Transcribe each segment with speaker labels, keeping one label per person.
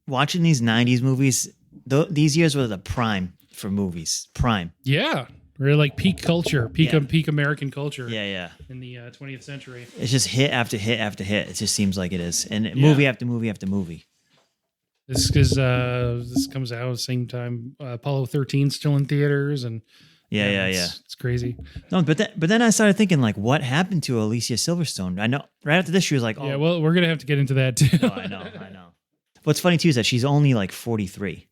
Speaker 1: watching these 90s movies, these years were the prime for movies. Prime.
Speaker 2: Yeah. Really like peak culture, peak American culture.
Speaker 1: Yeah.
Speaker 2: In the 20th century.
Speaker 1: It's just hit after hit after hit. It just seems like it is. And movie after movie after movie.
Speaker 2: This comes out at the same time Apollo 13 still in theaters, and it's crazy.
Speaker 1: No, but then I started thinking, like, what happened to Alicia Silverstone? I know right after this she was like,
Speaker 2: yeah, well, we're gonna have to get into that too.
Speaker 1: Oh, I know. What's funny too is that she's only like 43.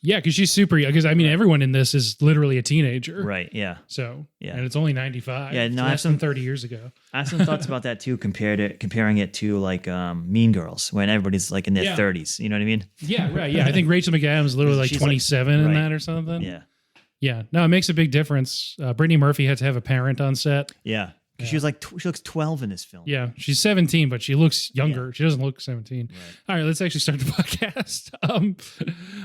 Speaker 2: Yeah, because she's super young. Because I mean, everyone in this is literally a teenager,
Speaker 1: right? Yeah.
Speaker 2: So and it's only 95.
Speaker 1: Yeah, no,
Speaker 2: less than 30 years ago.
Speaker 1: I have some thoughts about that too. Comparing it to like Mean Girls, when everybody's like in their 30s. You know what I mean?
Speaker 2: Yeah, right. Yeah, I think Rachel McAdams is literally like 27 in that or something.
Speaker 1: Yeah.
Speaker 2: Yeah. No, it makes a big difference. Brittany Murphy had to have a parent on set.
Speaker 1: Yeah. Because she was like, she looks 12 in this film.
Speaker 2: Yeah, she's 17, but she looks younger. Yeah. She doesn't look 17. Right. All right, let's actually start the podcast.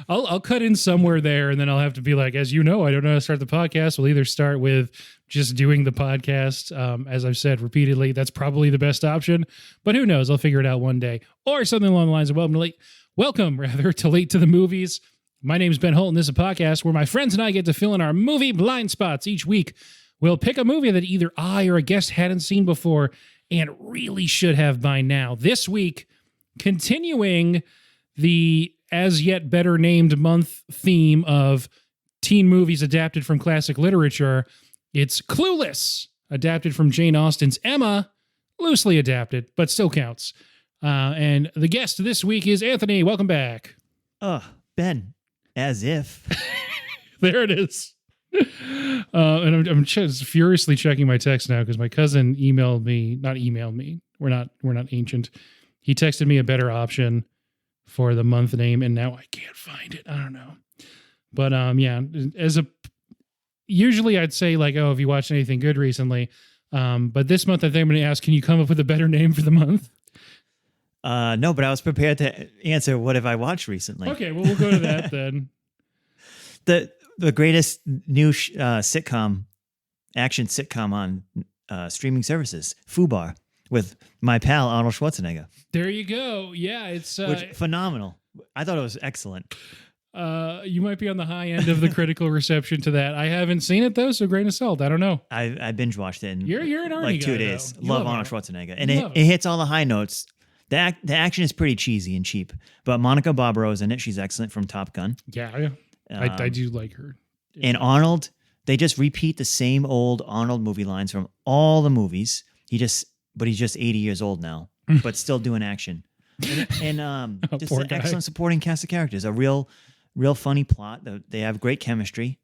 Speaker 2: I'll cut in somewhere there, and then I'll have to be like, as you know, I don't know how to start the podcast. We'll either start with just doing the podcast. As I've said repeatedly, that's probably the best option. But who knows? I'll figure it out one day. Or something along the lines of welcome to Late to the Movies. My name's Ben Holt, and this is a podcast where my friends and I get to fill in our movie blind spots each week. We'll pick a movie that either I or a guest hadn't seen before and really should have by now. This week, continuing the as yet better named month theme of teen movies adapted from classic literature, it's Clueless, adapted from Jane Austen's Emma, loosely adapted, but still counts. And the guest this week is Anthony. Welcome back.
Speaker 1: Ben, as if.
Speaker 2: There it is. And I'm just furiously checking my text now because my cousin not emailed me. We're not ancient. He texted me a better option for the month name, and now I can't find it. I don't know. But usually I'd say like, oh, have you watched anything good recently? But this month I think I'm going to ask, can you come up with a better name for the month?
Speaker 1: No, but I was prepared to answer what have I watched recently.
Speaker 2: Okay, well, we'll go to that then.
Speaker 1: The greatest new action sitcom on streaming services, FUBAR, with my pal Arnold Schwarzenegger.
Speaker 2: There you go. Yeah, it's
Speaker 1: phenomenal. I thought it was excellent.
Speaker 2: You might be on the high end of the critical reception to that. I haven't seen it though, so grain of salt. I don't know.
Speaker 1: I binge watched it in
Speaker 2: you're an Arnie
Speaker 1: like 2
Speaker 2: guy,
Speaker 1: days.
Speaker 2: Though.
Speaker 1: Love Arnold Schwarzenegger, and it hits all the high notes. The action is pretty cheesy and cheap, but Monica Barbaro is in it. She's excellent from Top Gun.
Speaker 2: Yeah. I do like her. Yeah.
Speaker 1: And Arnold, they just repeat the same old Arnold movie lines from all the movies. He's just 80 years old now, but still doing action. And just an excellent supporting cast of characters. A real funny plot. They have great chemistry.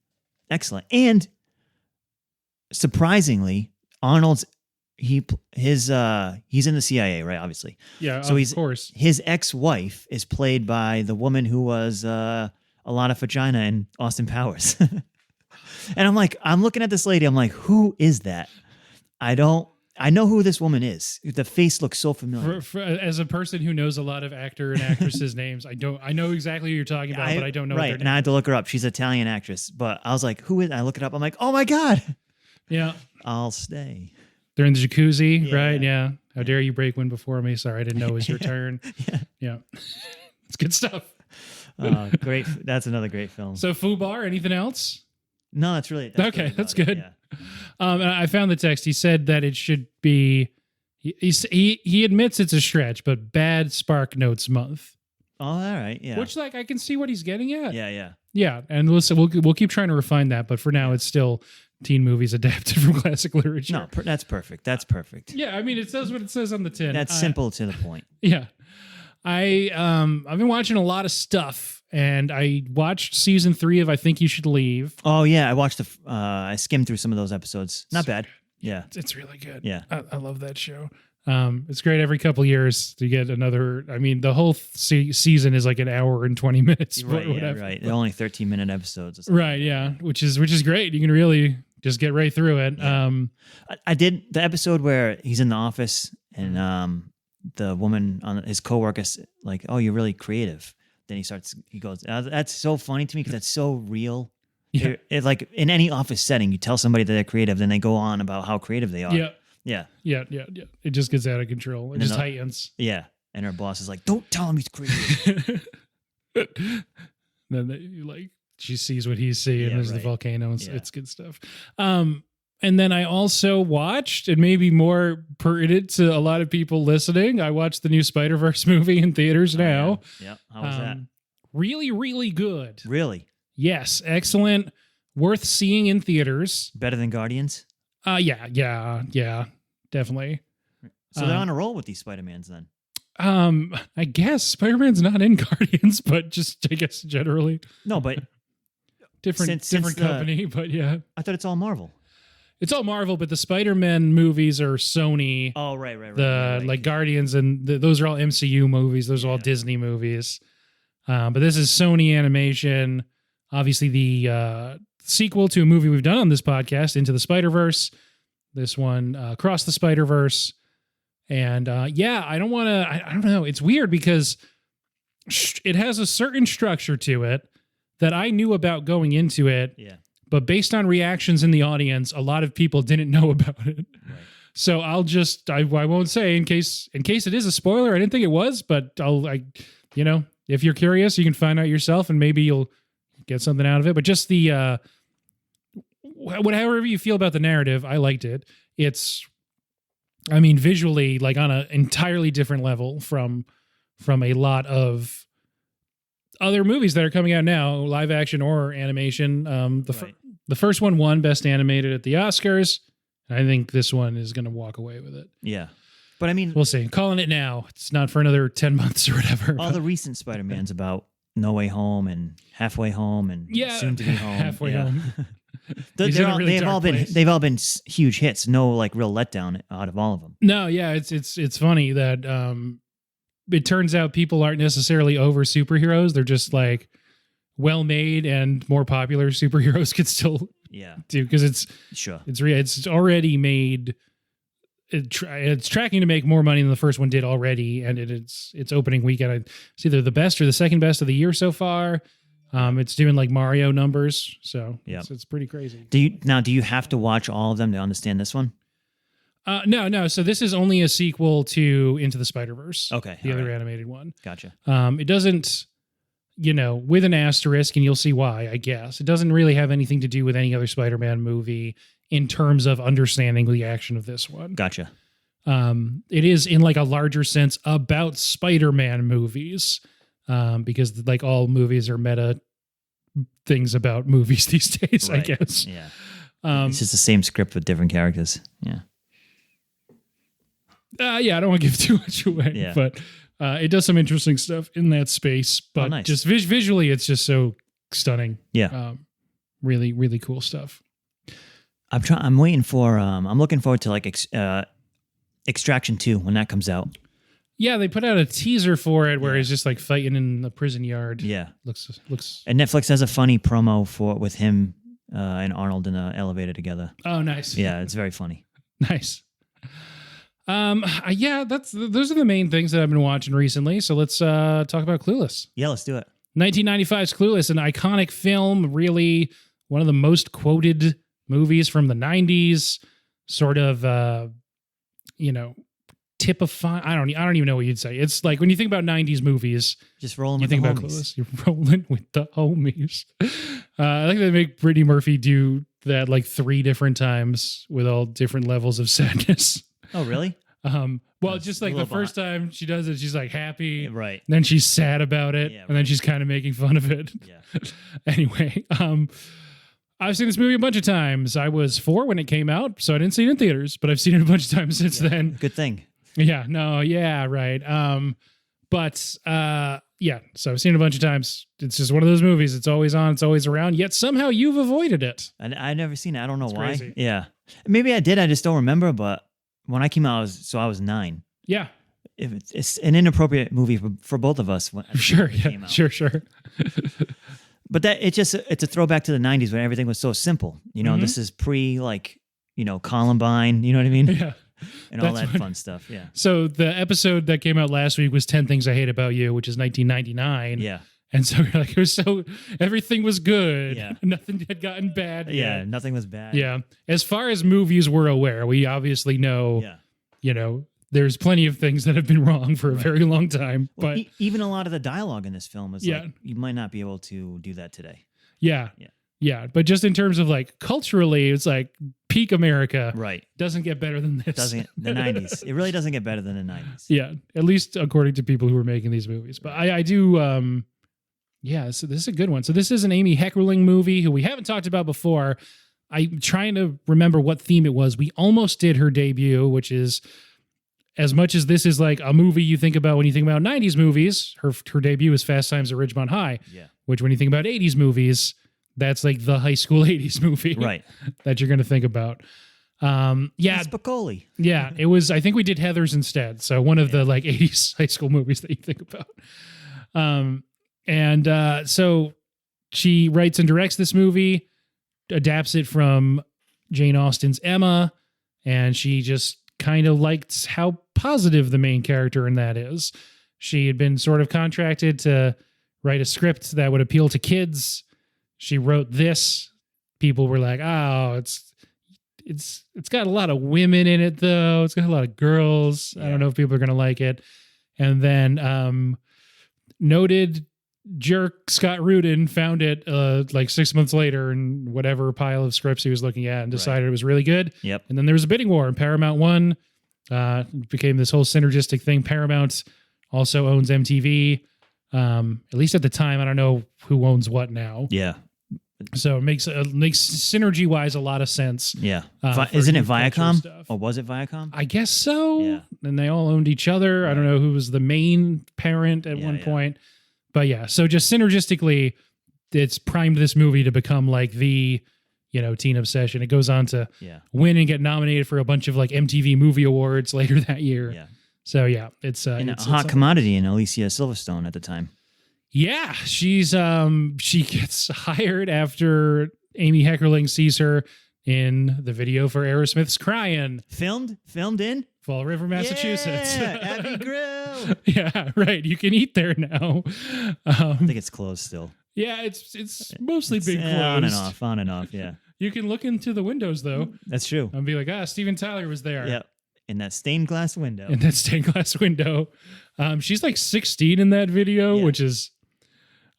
Speaker 1: Excellent. And surprisingly, Arnold's he's in the CIA, right? Obviously.
Speaker 2: Yeah.
Speaker 1: So
Speaker 2: of course.
Speaker 1: His ex-wife is played by the woman who was a lot of vagina in Austin Powers. And I'm looking at this lady. I'm like, who is that? I know who this woman is. The face looks so familiar.
Speaker 2: As a person who knows a lot of actor and actresses' names, I know exactly who you're talking about, but I don't know.
Speaker 1: Right. And I had to look her up. She's an Italian actress, but I was like, who is, I look it up. I'm like, oh my God.
Speaker 2: Yeah.
Speaker 1: I'll stay.
Speaker 2: They're in the jacuzzi, right? Yeah. How dare you break one before me? Sorry, I didn't know it was your turn. Yeah. It's good stuff.
Speaker 1: Great. That's another great film.
Speaker 2: So FUBAR, anything else?
Speaker 1: No, that's really
Speaker 2: okay. That's good.
Speaker 1: Yeah.
Speaker 2: I found the text. He said that it should be. He admits it's a stretch, but bad Spark Notes month.
Speaker 1: Oh, all right. Yeah.
Speaker 2: Which I can see what he's getting at.
Speaker 1: Yeah.
Speaker 2: Yeah, and listen, we'll keep trying to refine that, but for now, it's still teen movies adapted from classic literature.
Speaker 1: No, that's perfect. That's perfect.
Speaker 2: Yeah, I mean, it says what it says on the tin.
Speaker 1: That's simple to the point.
Speaker 2: Yeah. I've been watching a lot of stuff, and I watched season 3 of I Think You Should Leave.
Speaker 1: Oh yeah, I watched I skimmed through some of those episodes. Not bad. Yeah,
Speaker 2: it's really good.
Speaker 1: Yeah,
Speaker 2: I love that show. It's great every couple years to get another. I mean, the whole season is like an hour and 20 minutes.
Speaker 1: Right. Yeah, right. They're only 13-minute episodes.
Speaker 2: Right. Yeah. Which is great. You can really just get right through it. Yeah.
Speaker 1: I did the episode where he's in the office and the woman on his coworker's like, "Oh, you're really creative." Then he goes, "That's so funny to me because that's so real."
Speaker 2: Yeah.
Speaker 1: It, like in any office setting, you tell somebody that they're creative, then they go on about how creative they are.
Speaker 2: Yeah. It just gets out of control. It just heightens.
Speaker 1: Yeah. And her boss is like, "Don't tell him he's creative."
Speaker 2: she sees what he's seeing.
Speaker 1: Yeah,
Speaker 2: There's the
Speaker 1: right.
Speaker 2: volcano.
Speaker 1: Yeah.
Speaker 2: It's good stuff. And then I also watched, and maybe more pertinent to a lot of people listening, I watched the new Spider-Verse movie in theaters now.
Speaker 1: Yeah. How was that?
Speaker 2: Really, really good.
Speaker 1: Really?
Speaker 2: Yes, excellent. Worth seeing in theaters.
Speaker 1: Better than Guardians?
Speaker 2: Yeah, definitely.
Speaker 1: So they're on a roll with these Spider-Mans then.
Speaker 2: I guess Spider-Man's not in Guardians, but just I guess generally.
Speaker 1: No, but
Speaker 2: different company, but yeah.
Speaker 1: I thought it's all Marvel.
Speaker 2: It's all Marvel, but the Spider-Man movies are Sony.
Speaker 1: Oh, right.
Speaker 2: Like Guardians and those are all MCU movies. Those are all Disney movies. But this is Sony Animation. Obviously, the sequel to a movie we've done on this podcast, Into the Spider-Verse. This one, Across the Spider-Verse. And I don't want to, I don't know. It's weird because it has a certain structure to it that I knew about going into it.
Speaker 1: Yeah.
Speaker 2: But based on reactions in the audience, a lot of people didn't know about it. Right. So I won't say in case it is a spoiler. I didn't think it was, but if you're curious, you can find out yourself and maybe you'll get something out of it. But just the, however you feel about the narrative, I liked it. It's, visually, like on an entirely different level from a lot of other movies that are coming out now, live action or animation. The first one won Best Animated at the Oscars. I think this one is going to walk away with it.
Speaker 1: Yeah. But we'll
Speaker 2: see. Calling it now. It's not for another 10 months or whatever.
Speaker 1: All the recent Spider-Mans about No Way Home and Halfway Home and Soon to Be Home.
Speaker 2: Halfway Home.
Speaker 1: They've all been huge hits. No real letdown out of all of them.
Speaker 2: No, yeah, it's funny that it turns out people aren't necessarily over superheroes. They're just like well-made and more popular superheroes could still do because it's already made. It's tracking to make more money than the first one did already, and it's opening weekend. It's either the best or the second best of the year so far. It's doing like Mario numbers, so it's pretty crazy.
Speaker 1: Do you have to watch all of them to understand this one?
Speaker 2: No. So this is only a sequel to Into the Spider-Verse.
Speaker 1: Okay,
Speaker 2: the other animated one.
Speaker 1: Gotcha.
Speaker 2: It doesn't, with an asterisk, and you'll see why. I guess it doesn't really have anything to do with any other Spider-Man movie in terms of understanding the action of this one.
Speaker 1: Gotcha.
Speaker 2: It is in like a larger sense about Spider-Man movies. Because like all movies are meta things about movies these days, right. I guess.
Speaker 1: Yeah. It's just the same script with different characters. Yeah.
Speaker 2: I don't want to give too much away, but it does some interesting stuff in that space. But
Speaker 1: nice.
Speaker 2: Just visually, it's just so stunning.
Speaker 1: Yeah.
Speaker 2: Really, really cool stuff.
Speaker 1: I'm waiting for. I'm looking forward to Extraction 2 when that comes out.
Speaker 2: Yeah, they put out a teaser for it where he's just like fighting in the prison yard.
Speaker 1: Yeah,
Speaker 2: looks.
Speaker 1: And Netflix has a funny promo with him and Arnold in an elevator together.
Speaker 2: Oh, nice.
Speaker 1: Yeah, it's very funny.
Speaker 2: Nice. Those are the main things that I've been watching recently. So let's talk about Clueless.
Speaker 1: Yeah, let's do it.
Speaker 2: 1995's Clueless, an iconic film, really one of the most quoted movies from the 90s. Sort of, typifying. I don't even know what you'd say. It's like when you think about 90s movies,
Speaker 1: just rolling with the homies.
Speaker 2: About Clueless, you're rolling with the homies. I think they make Brittany Murphy do that like 3 different times with all different levels of sadness.
Speaker 1: Oh, really?
Speaker 2: Just like the first time she does it, she's like happy.
Speaker 1: Right.
Speaker 2: Then she's sad about it. And then she's kind of making fun of it.
Speaker 1: Yeah.
Speaker 2: Anyway, I've seen this movie a bunch of times. I was 4 when it came out, so I didn't see it in theaters, but I've seen it a bunch of times since then.
Speaker 1: Good thing.
Speaker 2: Yeah, no, yeah, right. So I've seen it a bunch of times. It's just one of those movies. It's always on, it's always around, yet somehow you've avoided it.
Speaker 1: I've never seen it. I don't know why.
Speaker 2: Crazy.
Speaker 1: Yeah. Maybe I did. I just don't remember, but when I came out, I was 9.
Speaker 2: Yeah.
Speaker 1: It's an inappropriate movie for both of us.
Speaker 2: Sure, yeah, sure.
Speaker 1: But it's a throwback to the 90s when everything was so simple. This is pre Columbine, you know what I mean?
Speaker 2: Yeah.
Speaker 1: And all that fun stuff, yeah.
Speaker 2: So the episode that came out last week was 10 Things I Hate About You, which is 1999.
Speaker 1: Yeah.
Speaker 2: And so everything was good. Yeah. Nothing had gotten bad yet.
Speaker 1: Yeah, nothing was bad.
Speaker 2: Yeah. As far as movies we're aware, we obviously know, there's plenty of things that have been wrong for a very long time.
Speaker 1: Well,
Speaker 2: But
Speaker 1: even a lot of the dialogue in this film is like, you might not be able to do that today.
Speaker 2: Yeah. But just in terms of like culturally, it's like peak America.
Speaker 1: Right.
Speaker 2: Doesn't get better than this.
Speaker 1: The 90s. It really doesn't get better than the 90s.
Speaker 2: Yeah. At least according to people who were making these movies. But I do, so this is a good one. So this is an Amy Heckerling movie who we haven't talked about before. I'm trying to remember what theme it was. We almost did her debut, which is, as much as this is like a movie you think about when you think about 90s movies, her debut is Fast Times at Ridgemont High, which when you think about 80s movies, that's like the high school 80s movie that you're going to think about.
Speaker 1: Spicoli.
Speaker 2: Yeah, it was, I think we did Heathers instead. So one of the like 80s high school movies that you think about. So she writes and directs this movie, adapts it from Jane Austen's Emma, and she just kind of liked how positive the main character in that is. She had been sort of contracted to write a script that would appeal to kids. She wrote this. People were like, "Oh, it's got a lot of women in it, though. It's got a lot of girls. I don't know if people are going to like it." And then noted jerk Scott Rudin found it like 6 months later in whatever pile of scripts he was looking at and decided it was really good.
Speaker 1: Yep.
Speaker 2: And then there was a bidding war and Paramount won. It became this whole synergistic thing. Paramount also owns MTV. At least at the time, I don't know who owns what now.
Speaker 1: Yeah.
Speaker 2: So it makes synergy wise a lot of sense.
Speaker 1: Yeah. Isn't it Viacom? Or was it Viacom?
Speaker 2: I guess so.
Speaker 1: Yeah.
Speaker 2: And they all owned each other. I don't know who was the main parent at one point. But yeah, so just synergistically, it's primed this movie to become like the, teen obsession. It goes on to win and get nominated for a bunch of like MTV Movie Awards later that year.
Speaker 1: Yeah.
Speaker 2: So yeah, it's
Speaker 1: a hot commodity in Alicia Silverstone at the time.
Speaker 2: Yeah, she's she gets hired after Amy Heckerling sees her in the video for Aerosmith's "Crying."
Speaker 1: Filmed in
Speaker 2: Fall River, Massachusetts.
Speaker 1: Yeah, Abbey Grill.
Speaker 2: Yeah, right. You can eat there now.
Speaker 1: I think it's closed still.
Speaker 2: Yeah, it's mostly been closed.
Speaker 1: On and off. Yeah.
Speaker 2: You can look into the windows though.
Speaker 1: That's true.
Speaker 2: And be like, Steven Tyler was there.
Speaker 1: Yeah. In that stained glass window.
Speaker 2: She's like 16 in that video, which is,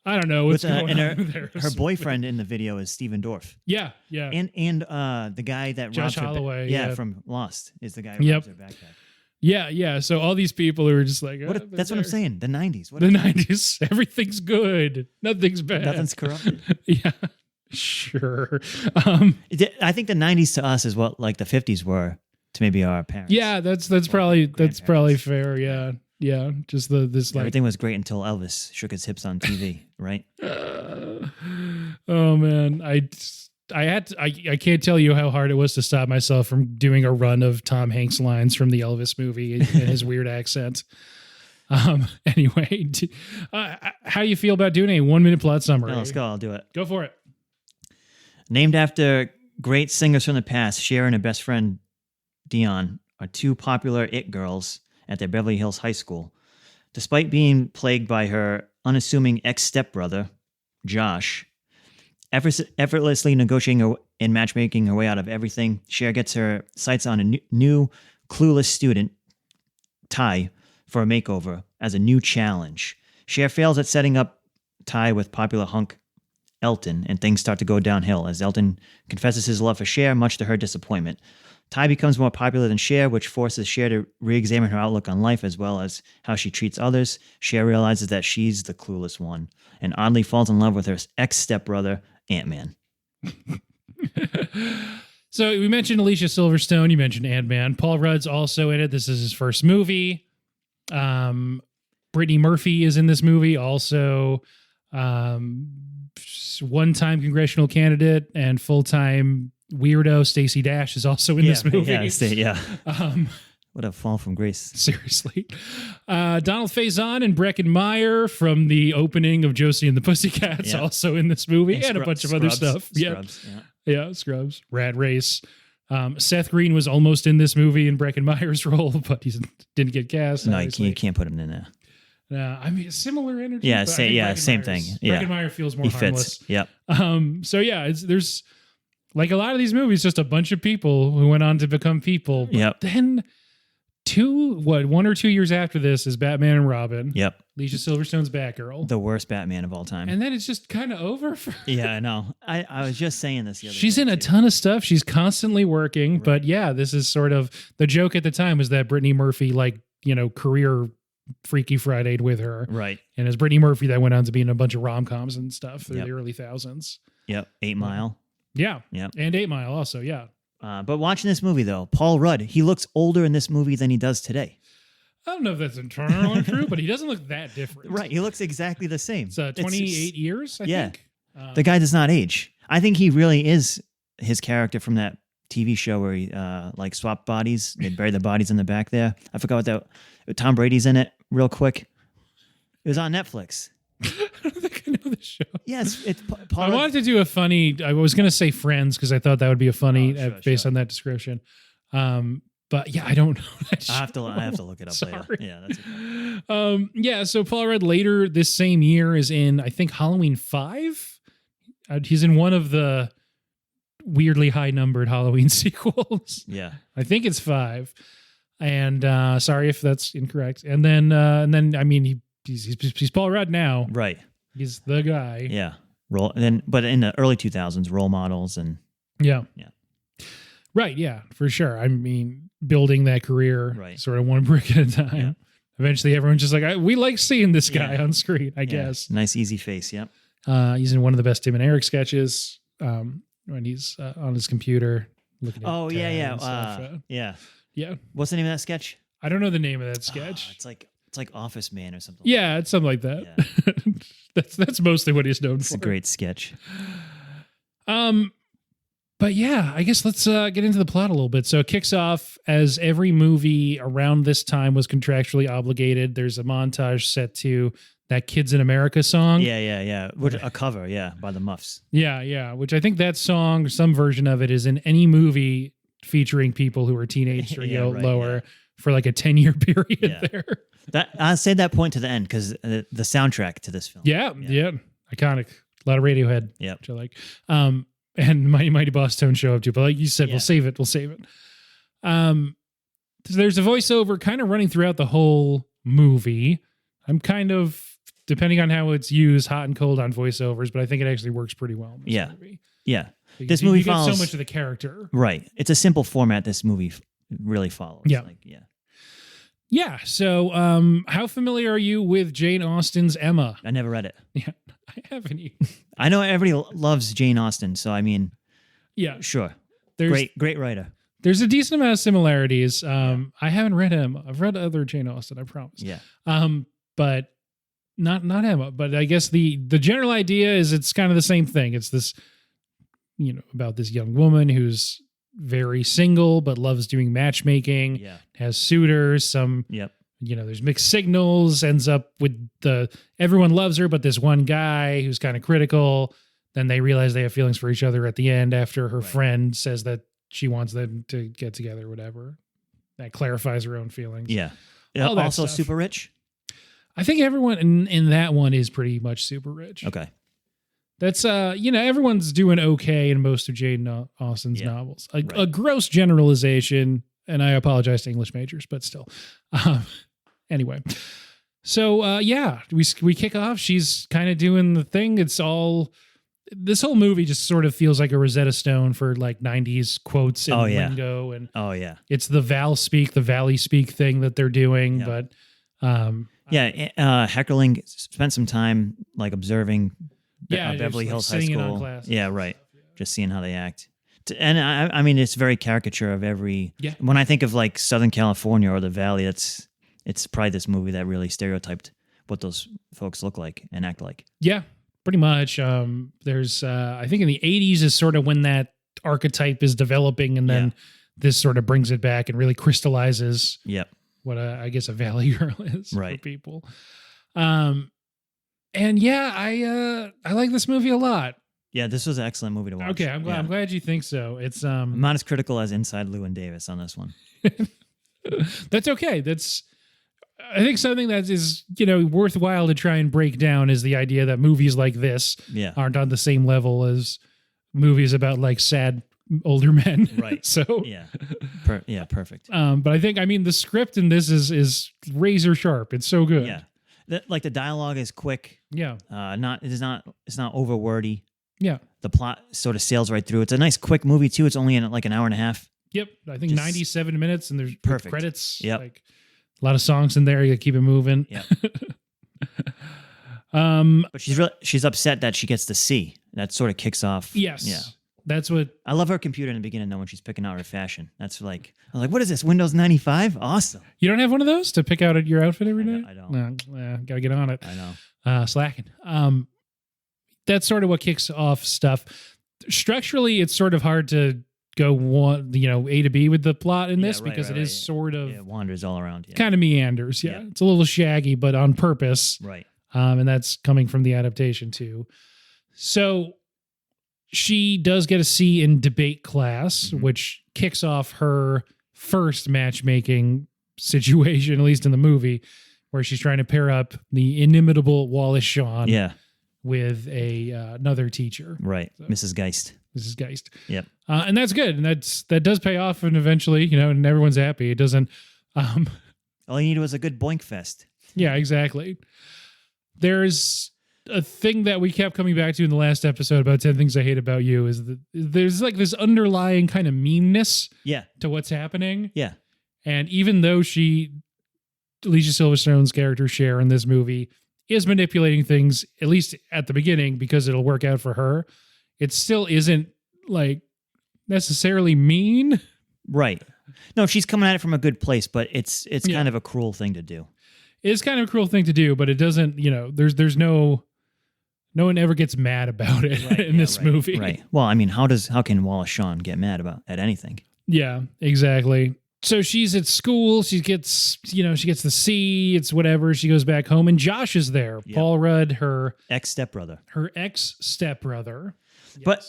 Speaker 2: I don't know what's going on there.
Speaker 1: Her boyfriend in the video is Stephen Dorff.
Speaker 2: Yeah.
Speaker 1: And the guy that
Speaker 2: Josh
Speaker 1: robs
Speaker 2: Holloway,
Speaker 1: her from Lost is the guy who robs her backpack.
Speaker 2: Yeah. So all these people who are just like,
Speaker 1: that's what I'm saying. The 90s.
Speaker 2: The 90s. Everything's good. Nothing's bad.
Speaker 1: Nothing's corrupted.
Speaker 2: Yeah. Sure.
Speaker 1: I think the 90s to us is what like the 50s were to maybe our parents.
Speaker 2: Yeah, that's probably fair. Yeah. Yeah. Just this like
Speaker 1: everything was great until Elvis shook his hips on TV, right?
Speaker 2: Oh man. I can't tell you how hard it was to stop myself from doing a run of Tom Hanks lines from the Elvis movie in his weird accent. Anyway, how do you feel about doing a 1 minute plot summary?
Speaker 1: No, let's go. I'll do it.
Speaker 2: Go for it.
Speaker 1: Named after great singers from the past, Cher and her best friend Dion are two popular it girls at their Beverly Hills high school. Despite being plagued by her unassuming ex-stepbrother, Josh, effortlessly negotiating and matchmaking her way out of everything, Cher gets her sights on a new clueless student, Ty, for a makeover as a new challenge. Cher fails at setting up Ty with popular hunk Elton, and things start to go downhill as Elton confesses his love for Cher, much to her disappointment. Ty becomes more popular than Cher, which forces Cher to re-examine her outlook on life as well as how she treats others. Cher realizes that she's the clueless one and oddly falls in love with her ex-stepbrother, Ant-Man.
Speaker 2: So we mentioned Alicia Silverstone. You mentioned Ant-Man. Paul Rudd's also in it. This is his first movie. Brittany Murphy is in this movie. Also, one-time congressional candidate and full-time weirdo Stacey Dash is also in this movie.
Speaker 1: What a fall from grace.
Speaker 2: Seriously. Donald Faison and Breckin Meyer from the opening of Josie and the Pussycats also in this movie and a bunch of other stuff. Scrubs. Rad Race. Seth Green was almost in this movie in Breckin Meyer's role, but he didn't get cast.
Speaker 1: No, you can't put him in there.
Speaker 2: I mean, similar energy.
Speaker 1: Yeah, same thing. Yeah.
Speaker 2: Breckin Meyer feels more harmless.
Speaker 1: Fits. Yep.
Speaker 2: So yeah, there's like a lot of these movies, just a bunch of people who went on to become people.
Speaker 1: Yep.
Speaker 2: Then 1 or 2 years after this is Batman and Robin.
Speaker 1: Yep.
Speaker 2: Alicia Silverstone's Batgirl.
Speaker 1: The worst Batman of all time.
Speaker 2: And then it's just kind of over for her.
Speaker 1: Yeah, I know. I was just saying this the other
Speaker 2: She's
Speaker 1: day,
Speaker 2: in a ton of stuff. She's constantly working.
Speaker 1: Right.
Speaker 2: But yeah, this is sort of the joke at the time was that Brittany Murphy, career Freaky Friday'd with her.
Speaker 1: Right.
Speaker 2: And it's Brittany Murphy that went on to be in a bunch of rom-coms and stuff through
Speaker 1: Yep.
Speaker 2: the early thousands.
Speaker 1: Yep. 8 Mile.
Speaker 2: Yeah.
Speaker 1: Yep.
Speaker 2: And 8 Mile also, yeah.
Speaker 1: But watching this movie, though, Paul Rudd, he looks older in this movie than he does today.
Speaker 2: I don't know if that's entirely true, but he doesn't look that different.
Speaker 1: Right. He looks exactly the same.
Speaker 2: It's 28 years, I think.
Speaker 1: The guy does not age. I think he really is his character from that TV show where he swapped bodies. They bury the bodies in the back there. I forgot what that. Tom Brady's in it real quick. It was on Netflix.
Speaker 2: I don't think I know the show.
Speaker 1: Yes, it's Paul.
Speaker 2: I wanted to do a funny. I was going to say Friends because I thought that would be a funny based on that description. But yeah, I don't know.
Speaker 1: I have to look it up
Speaker 2: Sorry.
Speaker 1: later. Yeah, that's okay.
Speaker 2: Yeah. So Paul Rudd later this same year is in I think Halloween 5. He's in one of the weirdly high numbered Halloween sequels.
Speaker 1: Yeah,
Speaker 2: I think it's 5. And sorry if that's incorrect. And then I mean he's Paul Rudd now.
Speaker 1: right.
Speaker 2: He's the guy.
Speaker 1: Yeah, but in the early 2000s, role models and
Speaker 2: Yeah.
Speaker 1: Yeah.
Speaker 2: Right. Yeah, for sure. I mean, building that career
Speaker 1: Right.
Speaker 2: sort of one brick at a time.
Speaker 1: Yeah.
Speaker 2: Eventually, everyone's just like, we like seeing this guy
Speaker 1: Yeah.
Speaker 2: on screen, I
Speaker 1: Yeah.
Speaker 2: guess.
Speaker 1: Nice, easy face. Yep.
Speaker 2: He's in one of the best Tim and Eric sketches when he's on his computer looking at
Speaker 1: Oh yeah,
Speaker 2: tab
Speaker 1: yeah,
Speaker 2: and stuff.
Speaker 1: yeah.
Speaker 2: Yeah.
Speaker 1: What's the name of that sketch?
Speaker 2: I don't know the name of that sketch.
Speaker 1: It's like Office Man or something.
Speaker 2: Yeah, it's something like that.
Speaker 1: Yeah.
Speaker 2: That's mostly what he's known
Speaker 1: It's
Speaker 2: for.
Speaker 1: a great sketch.
Speaker 2: But yeah, I guess let's get into the plot a little bit. So it kicks off as every movie around this time was contractually obligated. There's a montage set to that Kids in America song.
Speaker 1: Yeah. A cover, by the Muffs.
Speaker 2: Yeah. Which I think that song, some version of it, is in any movie featuring people who are teenage or lower for like a 10-year period there.
Speaker 1: That I'll say that point to the end because the soundtrack to this film.
Speaker 2: Yeah. Iconic. A lot of Radiohead.
Speaker 1: Yep.
Speaker 2: Which I like. And Mighty Mighty Boss Tones show up too. But like you said, we'll save it. There's a voiceover kind of running throughout the whole movie. I'm kind of, depending on how it's used, hot and cold on voiceovers, but I think it actually works pretty well in this movie.
Speaker 1: Yeah.
Speaker 2: Because
Speaker 1: This movie
Speaker 2: you get
Speaker 1: follows
Speaker 2: so much of the character.
Speaker 1: Right. It's a simple format this movie really follows.
Speaker 2: Yeah.
Speaker 1: Yeah.
Speaker 2: So how familiar are you with Jane Austen's Emma?
Speaker 1: I never read it.
Speaker 2: Yeah, I haven't.
Speaker 1: I know everybody loves Jane Austen, so I mean,
Speaker 2: Yeah.
Speaker 1: sure.
Speaker 2: There's
Speaker 1: Great writer.
Speaker 2: There's a decent amount of similarities. I haven't read Emma. I've read other Jane Austen, I promise.
Speaker 1: Yeah.
Speaker 2: But not Emma. But I guess the general idea is it's kind of the same thing. It's this, about this young woman who's very single but loves doing matchmaking.
Speaker 1: Yeah.
Speaker 2: Has suitors.
Speaker 1: Yep.
Speaker 2: There's mixed signals. Ends up with everyone loves her, but this one guy who's kind of critical. Then they realize they have feelings for each other at the end after her friend says that she wants them to get together or whatever. That clarifies her own feelings.
Speaker 1: Yeah.
Speaker 2: All that
Speaker 1: Also
Speaker 2: stuff.
Speaker 1: super rich.
Speaker 2: I think everyone in that one is pretty much super rich.
Speaker 1: Okay.
Speaker 2: That's, everyone's doing okay in most of Jane Austen's novels. A gross generalization, and I apologize to English majors, but still. Anyway. So, we kick off. She's kind of doing the thing. This whole movie just sort of feels like a Rosetta Stone for like 90s quotes and lingo. And it's the Valley speak thing that they're doing.
Speaker 1: Yeah.
Speaker 2: But,
Speaker 1: Heckerling spent some time like observing Beverly Hills High School.
Speaker 2: Class
Speaker 1: just seeing how they act. And I mean, it's very caricature of every.
Speaker 2: Yeah.
Speaker 1: When I think of like Southern California or the Valley, it's probably this movie that really stereotyped what those folks look like and act like.
Speaker 2: Yeah, pretty much. There's, I think in the 80s is sort of when that archetype is developing, and then this sort of brings it back and really crystallizes.
Speaker 1: Yep.
Speaker 2: What I guess a Valley girl is for people. And I like this movie a lot.
Speaker 1: Yeah, this was an excellent movie to watch.
Speaker 2: Okay, I'm glad you think so. It's
Speaker 1: I'm not as critical as Inside Llewyn Davis on this one.
Speaker 2: That's okay. I think something that is, worthwhile to try and break down is the idea that movies like this aren't on the same level as movies about like sad older men.
Speaker 1: Right.
Speaker 2: So
Speaker 1: Yeah. Perfect.
Speaker 2: but I think the script in this is razor sharp. It's so good.
Speaker 1: Yeah. The dialogue is quick.
Speaker 2: Yeah.
Speaker 1: It's not over wordy.
Speaker 2: Yeah.
Speaker 1: The plot sort of sails right through. It's a nice quick movie too. It's only in like an hour and a half.
Speaker 2: Yep. I think 97 minutes, and there's
Speaker 1: perfect
Speaker 2: credits.
Speaker 1: Yep.
Speaker 2: Like a lot of songs in there. You gotta keep it moving.
Speaker 1: Yep. But she's upset that she gets the C. That sort of kicks off.
Speaker 2: Yes.
Speaker 1: Yeah.
Speaker 2: That's what
Speaker 1: I love her computer in the beginning though when she's picking out her fashion. That's like I was like, what is this? Windows 95? Awesome.
Speaker 2: you don't have one of those to pick out your outfit every day?
Speaker 1: I don't.
Speaker 2: Gotta get on it.
Speaker 1: I know.
Speaker 2: Slacking. That's sort of what kicks off stuff. Structurally, it's sort of hard to go A to B with the plot in this because it is sort of
Speaker 1: it wanders all around. Yeah.
Speaker 2: kind of meanders. Yeah. It's a little shaggy, but on purpose.
Speaker 1: Right.
Speaker 2: And that's coming from the adaptation too. So she does get a C in debate class, which kicks off her first matchmaking situation, at least in the movie, where she's trying to pair up the inimitable Wallace Shawn with another teacher.
Speaker 1: Right. So, Mrs.
Speaker 2: Geist.
Speaker 1: Yep.
Speaker 2: And that's good. And that does pay off. And eventually, and everyone's happy. It doesn't.
Speaker 1: All you needed was a good boink fest.
Speaker 2: Yeah, exactly. There's a thing that we kept coming back to in the last episode about 10 Things I Hate About You is that there's like this underlying kind of meanness to what's happening.
Speaker 1: Yeah.
Speaker 2: And even though Alicia Silverstone's character Cher in this movie is manipulating things, at least at the beginning, because it'll work out for her, it still isn't like necessarily mean. Right.
Speaker 1: No, she's coming at it from a good place, but it's kind of a cruel thing to do.
Speaker 2: It's kind of a cruel thing to do, but it doesn't, there's no one ever gets mad about it in this movie.
Speaker 1: Right. Well, I mean, how can Wallace Shawn get mad at anything?
Speaker 2: Yeah, exactly. So she's at school. She gets the C. It's whatever. She goes back home, and Josh is there. Yep. Paul Rudd, her
Speaker 1: ex-stepbrother.
Speaker 2: Yes.
Speaker 1: But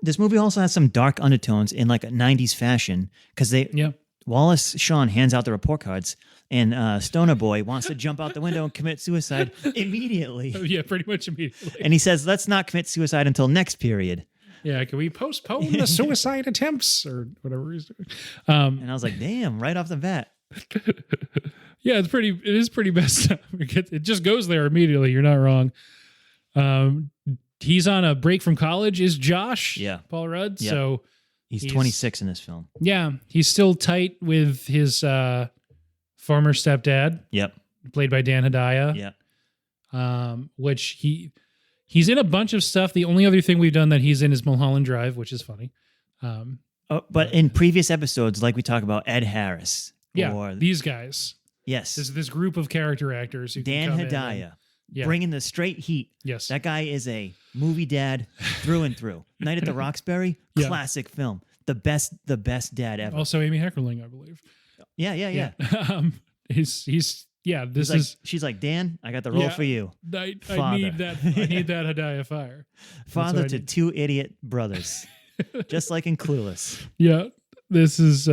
Speaker 1: this movie also has some dark undertones in like a 90s fashion because Wallace Shawn hands out the report cards, and Stoner Boy wants to jump out the window and commit suicide immediately.
Speaker 2: Oh, yeah, pretty much immediately.
Speaker 1: And he says, "Let's not commit suicide until next period."
Speaker 2: Yeah, can we postpone the suicide attempts or whatever he's doing?
Speaker 1: And I was like, damn, right off the bat.
Speaker 2: Yeah, it is pretty messed up. It just goes there immediately. You're not wrong. He's on a break from college, is Josh.
Speaker 1: Yeah.
Speaker 2: Paul Rudd.
Speaker 1: Yep.
Speaker 2: So
Speaker 1: he's 26 in this film.
Speaker 2: Yeah. He's still tight with his former stepdad.
Speaker 1: Yep.
Speaker 2: Played by Dan Hedaya.
Speaker 1: Yeah.
Speaker 2: Which he's in a bunch of stuff. The only other thing we've done that he's in is Mulholland Drive, which is funny.
Speaker 1: But in previous episodes, like we talk about Ed Harris.
Speaker 2: Yeah, these guys.
Speaker 1: Yes.
Speaker 2: This group of character actors. Who
Speaker 1: Dan Hedaya. Bringing the straight heat.
Speaker 2: Yes.
Speaker 1: That guy is a movie dad through and through. Night at the Roxbury, classic film. The best dad ever.
Speaker 2: Also Amy Heckerling, I believe.
Speaker 1: Yeah. She's like, Dan, I got the role for you.
Speaker 2: I need that Hedaya fire.
Speaker 1: Father to two idiot brothers. Just like in Clueless.
Speaker 2: Yeah. This is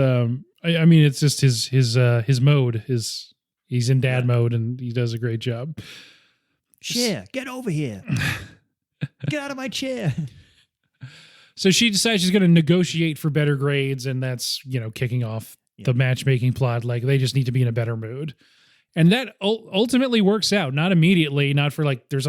Speaker 2: it's just his mode. He's in dad mode and he does a great job.
Speaker 1: Cher, get over here. Get out of my chair.
Speaker 2: So she decides she's going to negotiate for better grades, and that's, kicking off the matchmaking plot. Like, they just need to be in a better mood. And that ultimately works out. Not immediately, not for there's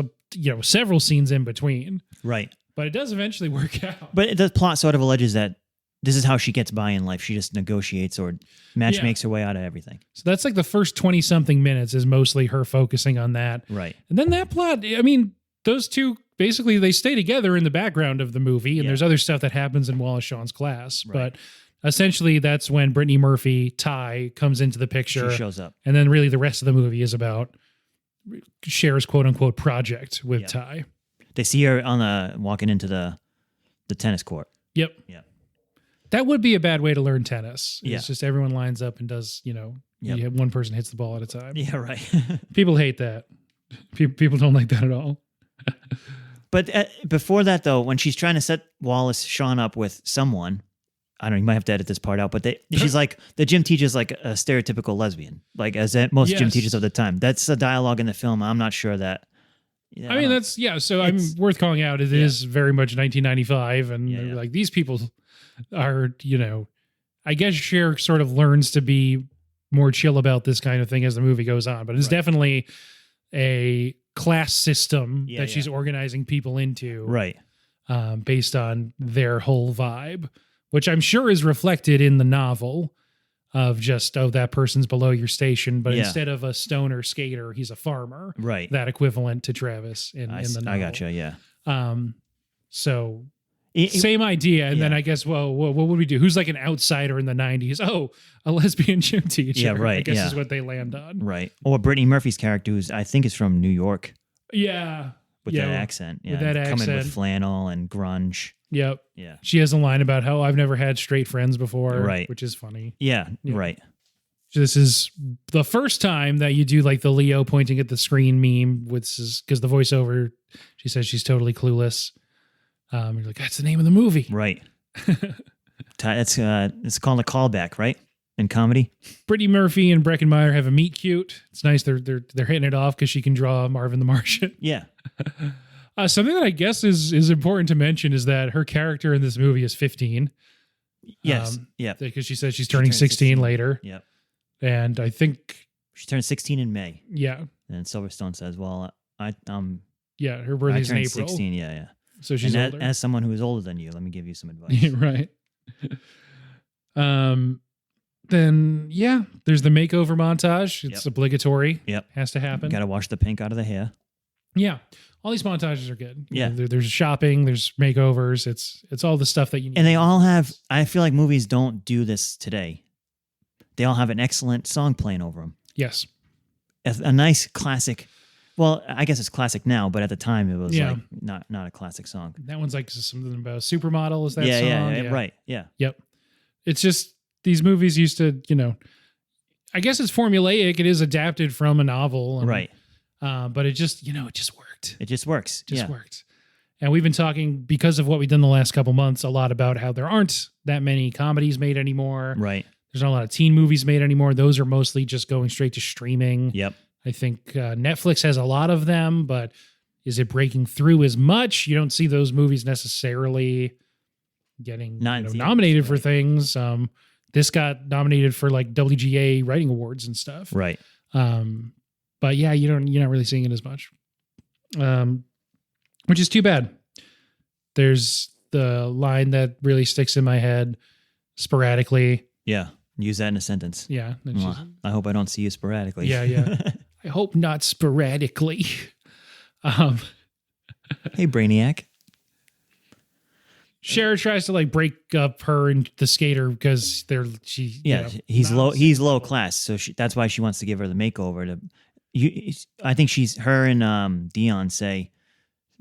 Speaker 2: several scenes in between.
Speaker 1: Right.
Speaker 2: But it does eventually work out.
Speaker 1: But the plot sort of alleges that this is how she gets by in life. She just negotiates or matchmakes her way out of everything. So
Speaker 2: that's like the first 20-something minutes is mostly her focusing on that.
Speaker 1: Right.
Speaker 2: And then that plot, those two, basically, they stay together in the background of the movie, and there's other stuff that happens in Wallace Shawn's class. Right. But essentially, that's when Brittany Murphy, Ty, comes into the picture.
Speaker 1: She shows up.
Speaker 2: And then really the rest of the movie is about Cher's quote-unquote project with Ty.
Speaker 1: They see her walking into the tennis court.
Speaker 2: Yep.
Speaker 1: Yeah.
Speaker 2: That would be a bad way to learn tennis.
Speaker 1: Yeah.
Speaker 2: It's just everyone lines up and does, one person hits the ball at a time.
Speaker 1: Yeah, right.
Speaker 2: People hate that. People don't like that at all.
Speaker 1: But before that, though, when she's trying to set Wallace Shawn up with someone, I don't know, you might have to edit this part out, but she's like, the gym teacher's like a stereotypical lesbian, like as most gym teachers of the time. That's a dialogue in the film. I'm not sure that Yeah,
Speaker 2: I mean, that's So I'm worth calling out. It is very much 1995, and like these people are, I guess Cher sort of learns to be more chill about this kind of thing as the movie goes on. But it's definitely a class system that she's organizing people into,
Speaker 1: right?
Speaker 2: Based on their whole vibe, which I'm sure is reflected in the novel. Of just, that person's below your station, but instead of a stoner skater, he's a farmer.
Speaker 1: Right.
Speaker 2: That equivalent to Travis in the novel.
Speaker 1: I gotcha, yeah.
Speaker 2: So same idea. And then I guess, well, what would we do? Who's like an outsider in the 90s? Oh, a lesbian gym teacher.
Speaker 1: Yeah, right.
Speaker 2: I guess is what they land on.
Speaker 1: Right. Or Brittany Murphy's character, who's I think is from New York.
Speaker 2: Yeah.
Speaker 1: With that accent. Yeah.
Speaker 2: With that accent.
Speaker 1: Coming with flannel and grunge.
Speaker 2: Yep.
Speaker 1: Yeah.
Speaker 2: She has a line about how I've never had straight friends before.
Speaker 1: Right.
Speaker 2: Which is funny.
Speaker 1: Yeah. Right.
Speaker 2: This is the first time that you do like the Leo pointing at the screen meme, which is because the voiceover, she says she's totally clueless. You're like, that's the name of the movie.
Speaker 1: Right. It's called a callback, right? In comedy.
Speaker 2: Brittany Murphy and Breckin Meyer have a meet cute. It's nice they're hitting it off because she can draw Marvin the Martian.
Speaker 1: Yeah.
Speaker 2: Something that I guess is important to mention is that her character in this movie is 15.
Speaker 1: Yes. Yeah.
Speaker 2: Because she says she's turning 16 later.
Speaker 1: Yep.
Speaker 2: And I think
Speaker 1: she turned 16 in May.
Speaker 2: Yeah.
Speaker 1: And Silverstone says, "Well,
Speaker 2: her birthday is in April.
Speaker 1: 16. Yeah.
Speaker 2: So she's older.
Speaker 1: As someone who is older than you, let me give you some advice."
Speaker 2: Right. Then there's the makeover montage. It's obligatory.
Speaker 1: Yep.
Speaker 2: Has to happen.
Speaker 1: Got to wash the pink out of the hair.
Speaker 2: Yeah. All these montages are good.
Speaker 1: Yeah.
Speaker 2: There's shopping, there's makeovers. It's all the stuff that you need.
Speaker 1: And they all have, I feel like movies don't do this today. They all have an excellent song playing over them.
Speaker 2: Yes.
Speaker 1: A nice classic. Well, I guess it's classic now, but at the time it was like not a classic song.
Speaker 2: That one's like something about Supermodel. Is that song?
Speaker 1: Yeah, right. Yeah.
Speaker 2: Yep. It's just these movies used to, I guess it's formulaic. It is adapted from a novel.
Speaker 1: Right.
Speaker 2: But it just, it just worked.
Speaker 1: It just works.
Speaker 2: Just worked. And we've been talking, because of what we've done the last couple months, a lot about how there aren't that many comedies made anymore.
Speaker 1: Right.
Speaker 2: There's not a lot of teen movies made anymore. Those are mostly just going straight to streaming.
Speaker 1: Yep.
Speaker 2: I think Netflix has a lot of them, but is it breaking through as much? You don't see those movies necessarily getting nominated for things. This got nominated for like WGA writing awards and stuff.
Speaker 1: Right.
Speaker 2: But yeah, you're not really seeing it as much. Which is too bad. There's the line that really sticks in my head sporadically.
Speaker 1: Yeah. Use that in a sentence.
Speaker 2: Yeah.
Speaker 1: I hope I don't see you sporadically.
Speaker 2: Yeah. I hope not sporadically.
Speaker 1: Hey, Brainiac.
Speaker 2: Cher tries to like break up her and the skater because
Speaker 1: he's low class, so that's why she wants to give her the makeover. I think her and Dion say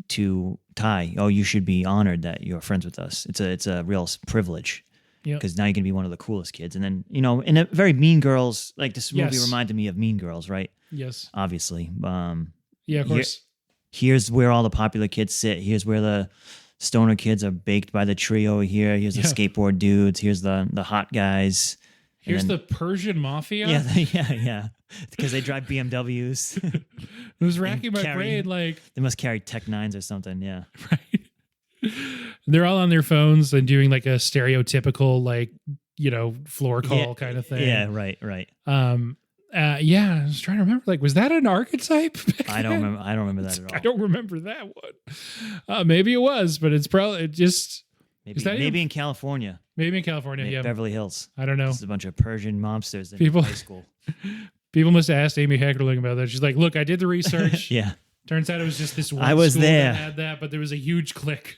Speaker 1: to Ty, "Oh, you should be honored that you're friends with us. It's a real privilege." Because now you can be one of the coolest kids. And then, in a very Mean Girls, like this movie reminded me of Mean Girls, right?
Speaker 2: Yes.
Speaker 1: Obviously.
Speaker 2: Yeah, of course.
Speaker 1: Here's where all the popular kids sit. Here's where the stoner kids are baked by the tree over here. Here's the skateboard dudes. Here's the hot guys.
Speaker 2: Here's the Persian mafia.
Speaker 1: Yeah. Because they drive BMWs.
Speaker 2: It was racking my brain. Like
Speaker 1: they must carry Tech 9s or something. Yeah.
Speaker 2: Right. They're all on their phones and doing like a stereotypical floor call kind of thing.
Speaker 1: Yeah, right.
Speaker 2: I was trying to remember. Like, was that an archetype?
Speaker 1: I don't remember that at all.
Speaker 2: I don't remember that one. Maybe it was, but it's probably
Speaker 1: maybe in California.
Speaker 2: Maybe in California.
Speaker 1: Maybe
Speaker 2: yeah,
Speaker 1: Beverly Hills.
Speaker 2: I don't know.
Speaker 1: It's a bunch of Persian mobsters in high school.
Speaker 2: People must have asked Amy Heckerling about that. She's like, "Look, I did the research.
Speaker 1: Yeah.
Speaker 2: Turns out it was just this one
Speaker 1: I was
Speaker 2: school
Speaker 1: there.
Speaker 2: that had that, but there was a huge clique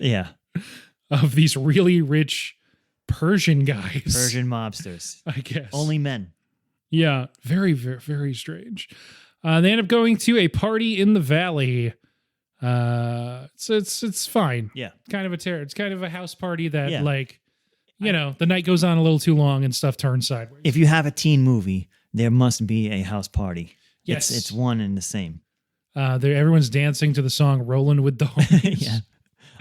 Speaker 1: of
Speaker 2: these really rich Persian guys.
Speaker 1: Persian mobsters.
Speaker 2: I guess.
Speaker 1: Only men.
Speaker 2: Yeah. Very, very, very strange. They end up going to a party in the valley. So it's fine.
Speaker 1: Yeah.
Speaker 2: It's kind of a house party that the night goes on a little too long and stuff turns sideways.
Speaker 1: If you have a teen movie, there must be a house party.
Speaker 2: Yes.
Speaker 1: It's one and the same.
Speaker 2: Everyone's dancing to the song "Rollin' with the Homies."
Speaker 1: Yeah.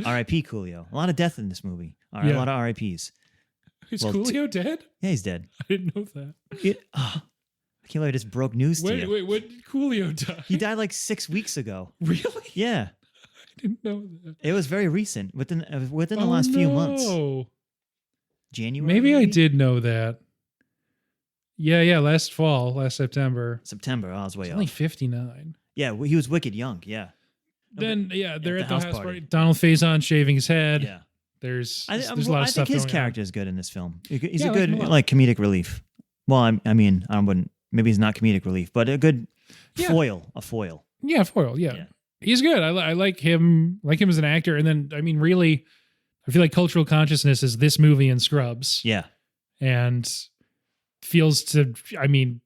Speaker 1: R.I.P. Coolio. A lot of death in this movie. A lot of R.I.P.s.
Speaker 2: Is Coolio dead?
Speaker 1: Yeah, he's dead.
Speaker 2: I didn't know that.
Speaker 1: I can't believe I just broke news to you.
Speaker 2: Wait, when did Coolio die?
Speaker 1: He died like 6 weeks ago.
Speaker 2: Really?
Speaker 1: Yeah.
Speaker 2: I didn't know that.
Speaker 1: It was very recent, within the last few months. January.
Speaker 2: Maybe I did know that. Yeah, last September.
Speaker 1: September. I was way
Speaker 2: He's
Speaker 1: off.
Speaker 2: only 59.
Speaker 1: Yeah, he was wicked young. Yeah.
Speaker 2: Then they're at the house party. Donald Faison shaving his head.
Speaker 1: Yeah.
Speaker 2: There's a lot of
Speaker 1: I
Speaker 2: stuff
Speaker 1: think his
Speaker 2: going
Speaker 1: character is good in this film. He's
Speaker 2: Yeah,
Speaker 1: a
Speaker 2: I like
Speaker 1: good
Speaker 2: him a lot.
Speaker 1: like comedic relief. Well, I mean, I wouldn't. Maybe he's not comedic relief, but a good foil. A foil.
Speaker 2: on. Yeah, foil. Yeah. He's good. I like him. Like him as an actor. And then I mean, really, I feel like Cultural Consciousness is this movie and Scrubs.
Speaker 1: Yeah.
Speaker 2: And feels to. I mean,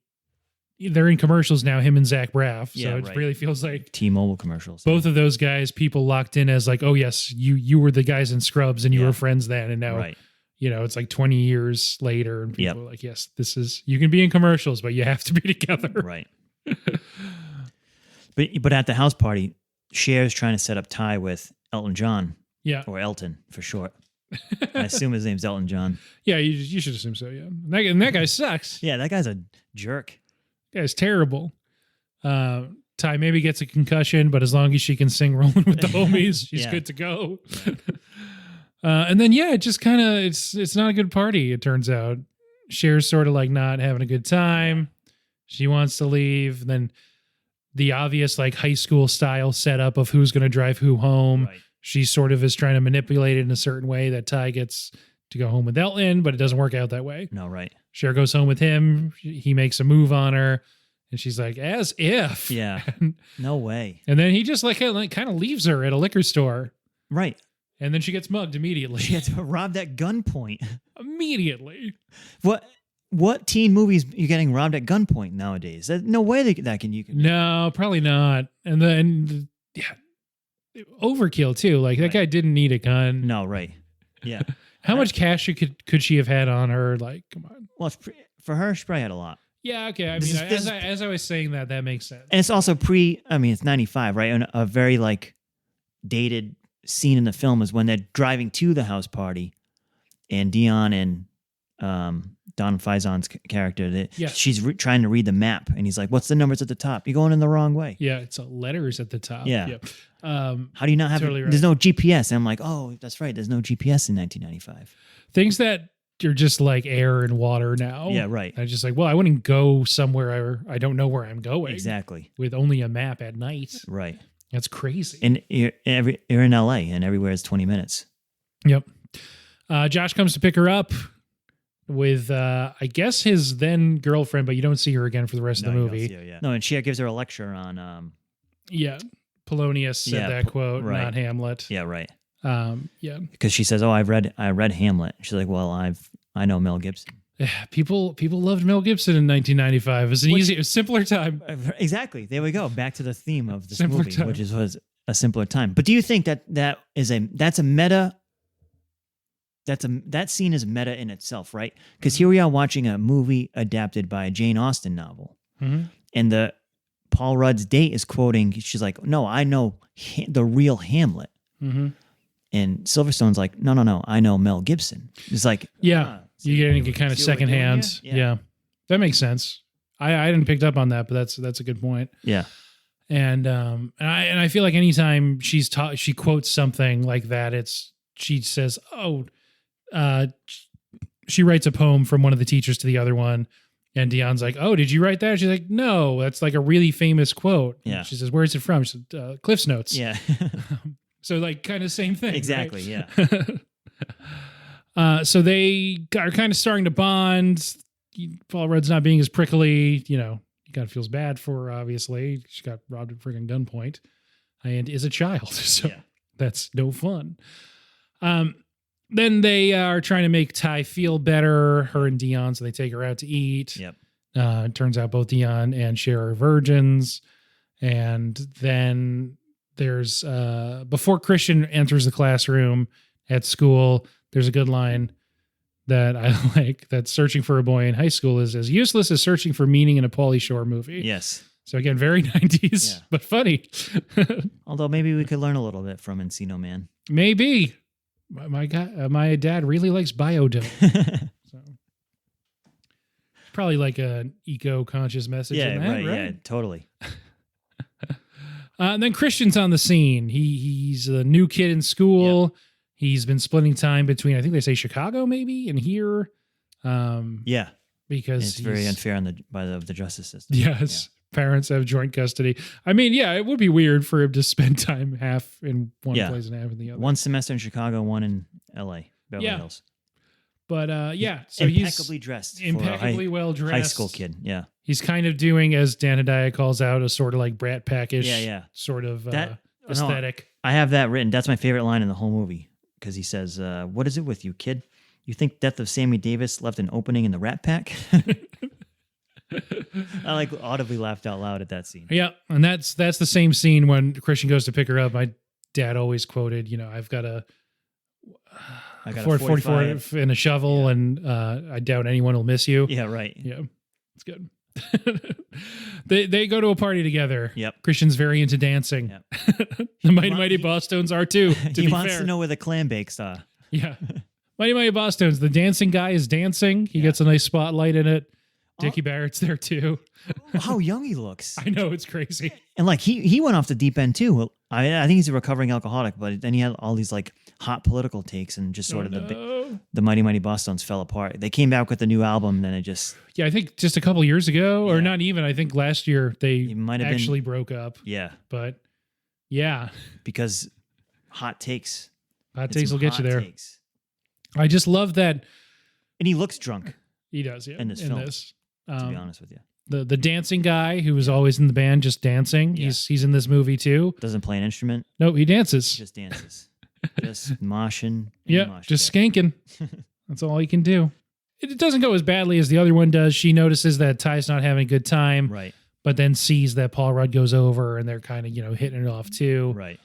Speaker 2: they're in commercials now. Him and Zach Braff. So
Speaker 1: Yeah,
Speaker 2: it
Speaker 1: right.
Speaker 2: really feels like
Speaker 1: T-Mobile commercials.
Speaker 2: both of those guys. People locked in as like, oh yes, you were the guys in Scrubs and you
Speaker 1: Yeah.
Speaker 2: were friends then, and now.
Speaker 1: Right.
Speaker 2: It's like 20 years later, and people
Speaker 1: Yep.
Speaker 2: are like, yes, you can be in commercials, but you have to be together.
Speaker 1: Right. But at the house party, Cher's trying to set up Ty with Elton John.
Speaker 2: Yeah.
Speaker 1: Or Elton for short. I assume his name's Elton John.
Speaker 2: Yeah, you should assume so, yeah. And that guy sucks.
Speaker 1: Yeah, that guy's a jerk.
Speaker 2: That guy's terrible. Ty maybe gets a concussion, but as long as she can sing Rolling with the Homies, she's
Speaker 1: Yeah.
Speaker 2: good to go. And then, it just kind of, it's not a good party, it turns out. Cher's sort of like not having a good time. She wants to leave. And then the obvious like high school style setup of who's going to drive who home.
Speaker 1: Right.
Speaker 2: She sort of is trying to manipulate it in a certain way that Ty gets to go home with Elton, but it doesn't work out that way.
Speaker 1: No, right.
Speaker 2: Cher goes home with him. He makes a move on her. And she's like, as if.
Speaker 1: Yeah. No way.
Speaker 2: And then he just like kind of leaves her at a liquor store.
Speaker 1: Right.
Speaker 2: And then she gets mugged immediately.
Speaker 1: She had to rob at gunpoint.
Speaker 2: Immediately.
Speaker 1: What teen movies you getting robbed at gunpoint nowadays? No way you can.
Speaker 2: No, probably not. And then, overkill too. Like that guy didn't need a gun.
Speaker 1: No, right. Yeah.
Speaker 2: How much cash could she have had on her? Like, come on.
Speaker 1: Well, for her, she probably had a lot.
Speaker 2: Yeah, okay. I
Speaker 1: This
Speaker 2: mean,
Speaker 1: is-
Speaker 2: as I was saying that makes sense.
Speaker 1: And it's also it's 95, right? And a very like dated scene in the film is when they're driving to the house party and Dion and Don Faison's character, she's trying to read the map and he's like, what's the numbers at the top? You're going in the wrong way.
Speaker 2: Yeah, it's letters at the top.
Speaker 1: Yeah.
Speaker 2: Yep.
Speaker 1: How do you not have
Speaker 2: Totally right.
Speaker 1: There's no GPS. And I'm like, oh, that's right. There's no GPS in 1995.
Speaker 2: Things that are just like air and water now.
Speaker 1: Yeah, right.
Speaker 2: I just like, well, I wouldn't go somewhere I don't know where I'm going.
Speaker 1: Exactly.
Speaker 2: With only a map at night.
Speaker 1: Right.
Speaker 2: That's crazy.
Speaker 1: And you're in LA and everywhere is 20 minutes.
Speaker 2: Yep. Josh comes to pick her up with, I guess, his then girlfriend, but you don't see her again for the rest of the movie.
Speaker 1: No, and Cher gives her a lecture on.
Speaker 2: Yeah. Polonius said that quote,
Speaker 1: right.
Speaker 2: not Hamlet.
Speaker 1: Yeah, right.
Speaker 2: Yeah.
Speaker 1: Because she says, "Oh, I read Hamlet." She's like, "Well, I know Mel Gibson."
Speaker 2: People loved Mel Gibson in 1995. It was a simpler time.
Speaker 1: Exactly. There we go. Back to the theme of this
Speaker 2: Simpler
Speaker 1: movie,
Speaker 2: time.
Speaker 1: which was a simpler time. But do you think that scene is meta in itself, right? Because here we are watching a movie adapted by a Jane Austen novel, and Paul Rudd's date is quoting. She's like, "No, I know the real Hamlet," and Silverstone's like, "No, I know Mel Gibson." It's like,
Speaker 2: you're getting it kind of
Speaker 1: see what we're doing
Speaker 2: secondhand.
Speaker 1: here?
Speaker 2: Yeah, that makes sense. I didn't pick up on that, but that's a good point.
Speaker 1: Yeah.
Speaker 2: And I feel like anytime she quotes something like that, she says, she writes a poem from one of the teachers to the other one, and Dion's like, "Oh, did you write that?" She's like, "No, that's like a really famous quote."
Speaker 1: Yeah.
Speaker 2: She says, "Where's it from?" She said, "Cliff's Notes."
Speaker 1: Yeah.
Speaker 2: So like kind of same thing.
Speaker 1: Exactly.
Speaker 2: Right?
Speaker 1: Yeah.
Speaker 2: So they are kind of starting to bond. Paul Rudd's not being as prickly, he kind of feels bad for her, obviously. She got robbed at friggin' gunpoint and is a child. So that's no fun. Then they are trying to make Ty feel better, her and Dion, so they take her out to eat.
Speaker 1: Yep.
Speaker 2: It turns out both Dion and Cher are virgins. And then there's, before Christian enters the classroom at school, there's a good line that I like, that searching for a boy in high school is as useless as searching for meaning in a Pauly Shore movie.
Speaker 1: Yes.
Speaker 2: So again, very 90s, but funny.
Speaker 1: Although maybe we could learn a little bit from Encino Man.
Speaker 2: Maybe. My dad really likes Biodope. So probably like an eco-conscious message in that, right?
Speaker 1: Yeah, totally.
Speaker 2: And then Christian's on the scene. He's a new kid in school. Yep. He's been splitting time between, I think they say Chicago maybe, and here.
Speaker 1: Yeah.
Speaker 2: Because
Speaker 1: it's very unfair by the justice system.
Speaker 2: Yes. Yeah. Parents have joint custody. I mean, yeah, it would be weird for him to spend time half in one place and half in the other.
Speaker 1: One semester in Chicago, one in L.A., Beverly Hills.
Speaker 2: But so
Speaker 1: impeccably dressed.
Speaker 2: Impeccably well dressed.
Speaker 1: High school kid, yeah.
Speaker 2: He's kind of doing, as Dan Hedaya calls out, a sort of like Brat Packish sort of aesthetic.
Speaker 1: No, I have that written. That's my favorite line in the whole movie. Because he says, what is it with you, kid? You think Death of Sammy Davis left an opening in the Rat Pack? I audibly laughed out loud at that scene.
Speaker 2: Yeah, and that's the same scene when Christian goes to pick her up. My dad always quoted, I've got a 44 and a shovel, and I doubt anyone will miss you.
Speaker 1: Yeah, right.
Speaker 2: Yeah, it's good. They go to a party together.
Speaker 1: Yep.
Speaker 2: Christian's very into dancing. Yep. The Mighty Bosstones are too.
Speaker 1: He wants to know where the clam bakes are.
Speaker 2: Yeah. Mighty Bosstones. The dancing guy is dancing. He gets a nice spotlight in it. Dickie Barrett's there too.
Speaker 1: How young he looks.
Speaker 2: I know, it's crazy.
Speaker 1: And he went off the deep end too. I think he's a recovering alcoholic, but then he had all these hot political takes and just sort of the Mighty Bosstones fell apart. They came back with a new album, then it just...
Speaker 2: Yeah, I think just a couple years ago, or not even, I think last year they actually broke up.
Speaker 1: Yeah.
Speaker 2: But yeah.
Speaker 1: Because hot takes.
Speaker 2: Hot takes will get you there.
Speaker 1: Takes.
Speaker 2: I just love that.
Speaker 1: And he looks drunk.
Speaker 2: He does, yeah.
Speaker 1: In this film. To be honest with you.
Speaker 2: The dancing guy who was always in the band just dancing. Yeah. He's in this movie too.
Speaker 1: Doesn't play an instrument.
Speaker 2: No, he dances.
Speaker 1: Just dances. Just moshing.
Speaker 2: Yeah, just skanking. That's all he can do. It doesn't go as badly as the other one does. She notices that Ty's not having a good time.
Speaker 1: Right.
Speaker 2: But then sees that Paul Rudd goes over and they're kind of, hitting it off too.
Speaker 1: Right.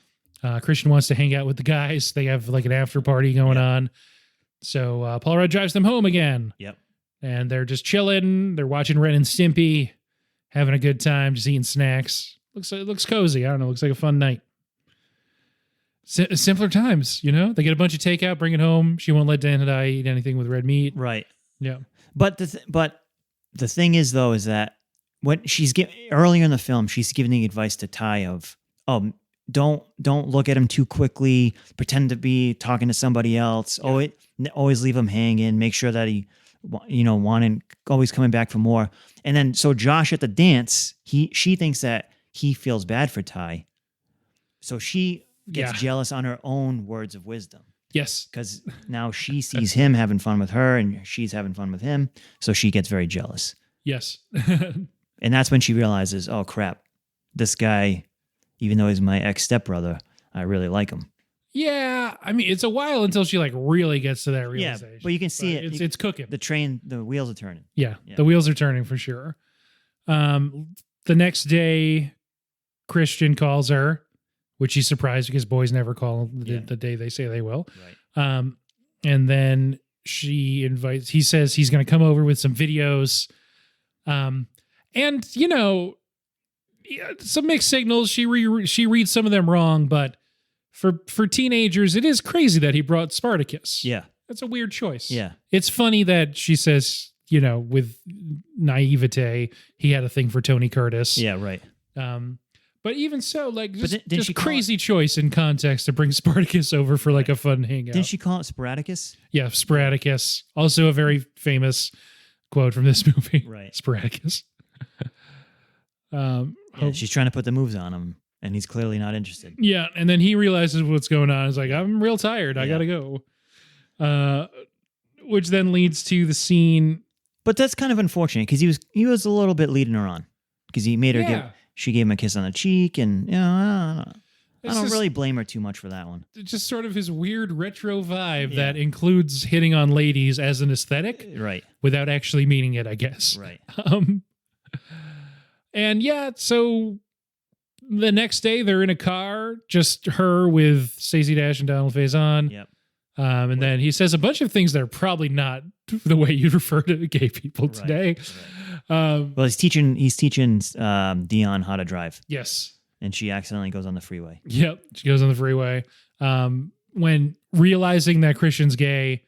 Speaker 2: Christian wants to hang out with the guys. They have an after party going on. So Paul Rudd drives them home again.
Speaker 1: Yep.
Speaker 2: And they're just chilling. They're watching Ren and Stimpy, having a good time, just eating snacks. It looks cozy. I don't know. Looks like a fun night. Simpler times, They get a bunch of takeout, bring it home. She won't let Dan Hedaya eat anything with red meat.
Speaker 1: Right.
Speaker 2: Yeah.
Speaker 1: But the thing is, though, is that when she's earlier in the film, she's giving advice to Ty of, don't look at him too quickly. Pretend to be talking to somebody else. Yeah. Always leave him hanging. Make sure that he, always coming back for more. And then so Josh at the dance, she thinks that he feels bad for Ty, so she gets jealous on her own words of wisdom.
Speaker 2: Yes,
Speaker 1: because now she sees him having fun with her, and she's having fun with him, so she gets very jealous.
Speaker 2: Yes,
Speaker 1: and that's when she realizes, oh crap, this guy, even though he's my ex-stepbrother, I really like him.
Speaker 2: Yeah, I mean, it's a while until she really gets to that realization.
Speaker 1: Yeah, but you can see it.
Speaker 2: It's cooking.
Speaker 1: The wheels are turning.
Speaker 2: Yeah, the wheels are turning for sure. The next day, Christian calls her, which she's surprised because boys never call the day they say they will.
Speaker 1: Right.
Speaker 2: And then he says he's going to come over with some videos. And, some mixed signals. She reads some of them wrong, but for teenagers, it is crazy that he brought Spartacus.
Speaker 1: Yeah.
Speaker 2: That's a weird choice.
Speaker 1: Yeah.
Speaker 2: It's funny that she says, with naivete, he had a thing for Tony Curtis.
Speaker 1: Yeah, right.
Speaker 2: But even so, just crazy choice in context to bring Spartacus over for a fun hangout.
Speaker 1: Didn't she call it Sporadicus?
Speaker 2: Yeah, Sporadicus. Also a very famous quote from this movie.
Speaker 1: Right.
Speaker 2: Sporadicus.
Speaker 1: She's trying to put the moves on him, and he's clearly not interested.
Speaker 2: Yeah, and then he realizes what's going on. He's like, I'm real tired. I gotta go. Which then leads to the scene.
Speaker 1: But that's kind of unfortunate because he was a little bit leading her on because he made her she gave him a kiss on the cheek, and I don't really blame her too much for that one.
Speaker 2: It's just sort of his weird retro vibe that includes hitting on ladies as an aesthetic,
Speaker 1: right? Without
Speaker 2: actually meaning it, I guess.
Speaker 1: Right.
Speaker 2: And so the next day they're in a car, just her with Stacey Dash and Donald Faison.
Speaker 1: Yep.
Speaker 2: And then he says a bunch of things that are probably not the way you refer to gay people today.
Speaker 1: Right. Well, he's teaching Dion how to drive.
Speaker 2: Yes.
Speaker 1: And she accidentally goes on the freeway.
Speaker 2: Yep. She goes on the freeway. When realizing that Christian's gay,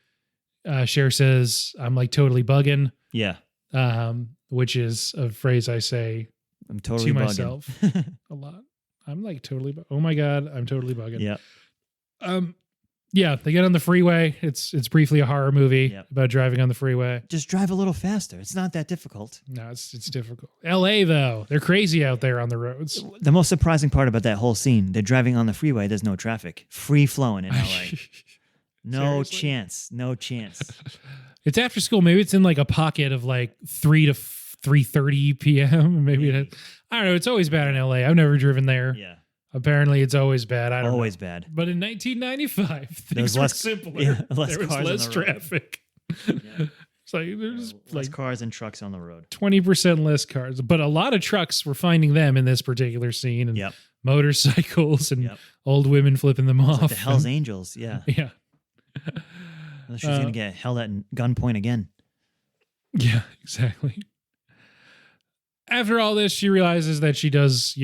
Speaker 2: Cher says, I'm totally bugging.
Speaker 1: Yeah.
Speaker 2: which is a phrase I say
Speaker 1: I'm totally
Speaker 2: to
Speaker 1: bugging.
Speaker 2: myself a lot. I'm like totally, oh my God, I'm totally bugging.
Speaker 1: Yeah.
Speaker 2: Yeah, they get on the freeway. It's briefly a horror movie about driving on the freeway.
Speaker 1: Just drive a little faster. It's not that difficult.
Speaker 2: No, it's difficult. LA though, they're crazy out there on the roads.
Speaker 1: The most surprising part about that whole scene, they're driving on the freeway. There's no traffic. Free flowing in LA. No
Speaker 2: Seriously?
Speaker 1: chance. No chance.
Speaker 2: It's after school. Maybe it's in like a pocket of like 3 to 3:30 p.m. Maybe I don't know. It's always bad in LA. I've never driven there.
Speaker 1: Yeah.
Speaker 2: Apparently, it's always bad. I don't know.
Speaker 1: Always bad.
Speaker 2: But in 1995, things were simpler.
Speaker 1: Yeah, less
Speaker 2: there was
Speaker 1: cars
Speaker 2: less
Speaker 1: on the road.
Speaker 2: traffic.
Speaker 1: Yeah.
Speaker 2: It's like there's
Speaker 1: Less
Speaker 2: like
Speaker 1: cars and trucks on the road.
Speaker 2: 20% less cars, but a lot of trucks were finding them in this particular scene, and motorcycles and old women flipping them off.
Speaker 1: Like the Hell's Angels. Yeah.
Speaker 2: Yeah.
Speaker 1: She's going to get held at gunpoint again.
Speaker 2: Yeah, exactly. After all this, she realizes that she does,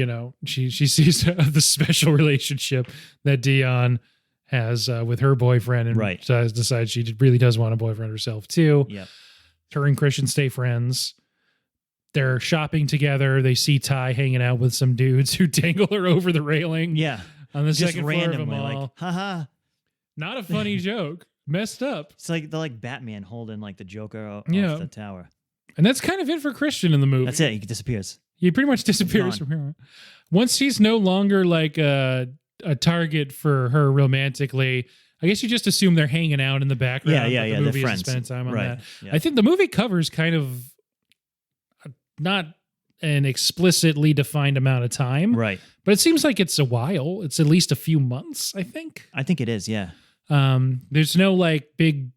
Speaker 2: she sees the special relationship that Dion has with her boyfriend, and decides she really does want a boyfriend herself too.
Speaker 1: Yep.
Speaker 2: Her and Christian stay friends. They're shopping together. They see Ty hanging out with some dudes who dangle her over the railing.
Speaker 1: Yeah.
Speaker 2: On the
Speaker 1: Just
Speaker 2: second floor of a
Speaker 1: randomly,
Speaker 2: mall.
Speaker 1: like, haha.
Speaker 2: Not a funny joke. Messed up.
Speaker 1: It's like they're like Batman holding like the Joker off the tower.
Speaker 2: And that's kind of it for Christian in the movie.
Speaker 1: That's it. He disappears.
Speaker 2: He pretty much disappears from here. Once he's no longer like a target for her romantically, I guess you just assume they're hanging out in the background.
Speaker 1: Yeah.
Speaker 2: The movie
Speaker 1: They're
Speaker 2: is
Speaker 1: friends.
Speaker 2: spending time on that.
Speaker 1: Yeah.
Speaker 2: I think the movie covers kind of not an explicitly defined amount of time.
Speaker 1: Right.
Speaker 2: But it seems like it's a while. It's at least a few months, I think.
Speaker 1: I think it is, yeah.
Speaker 2: There's no like big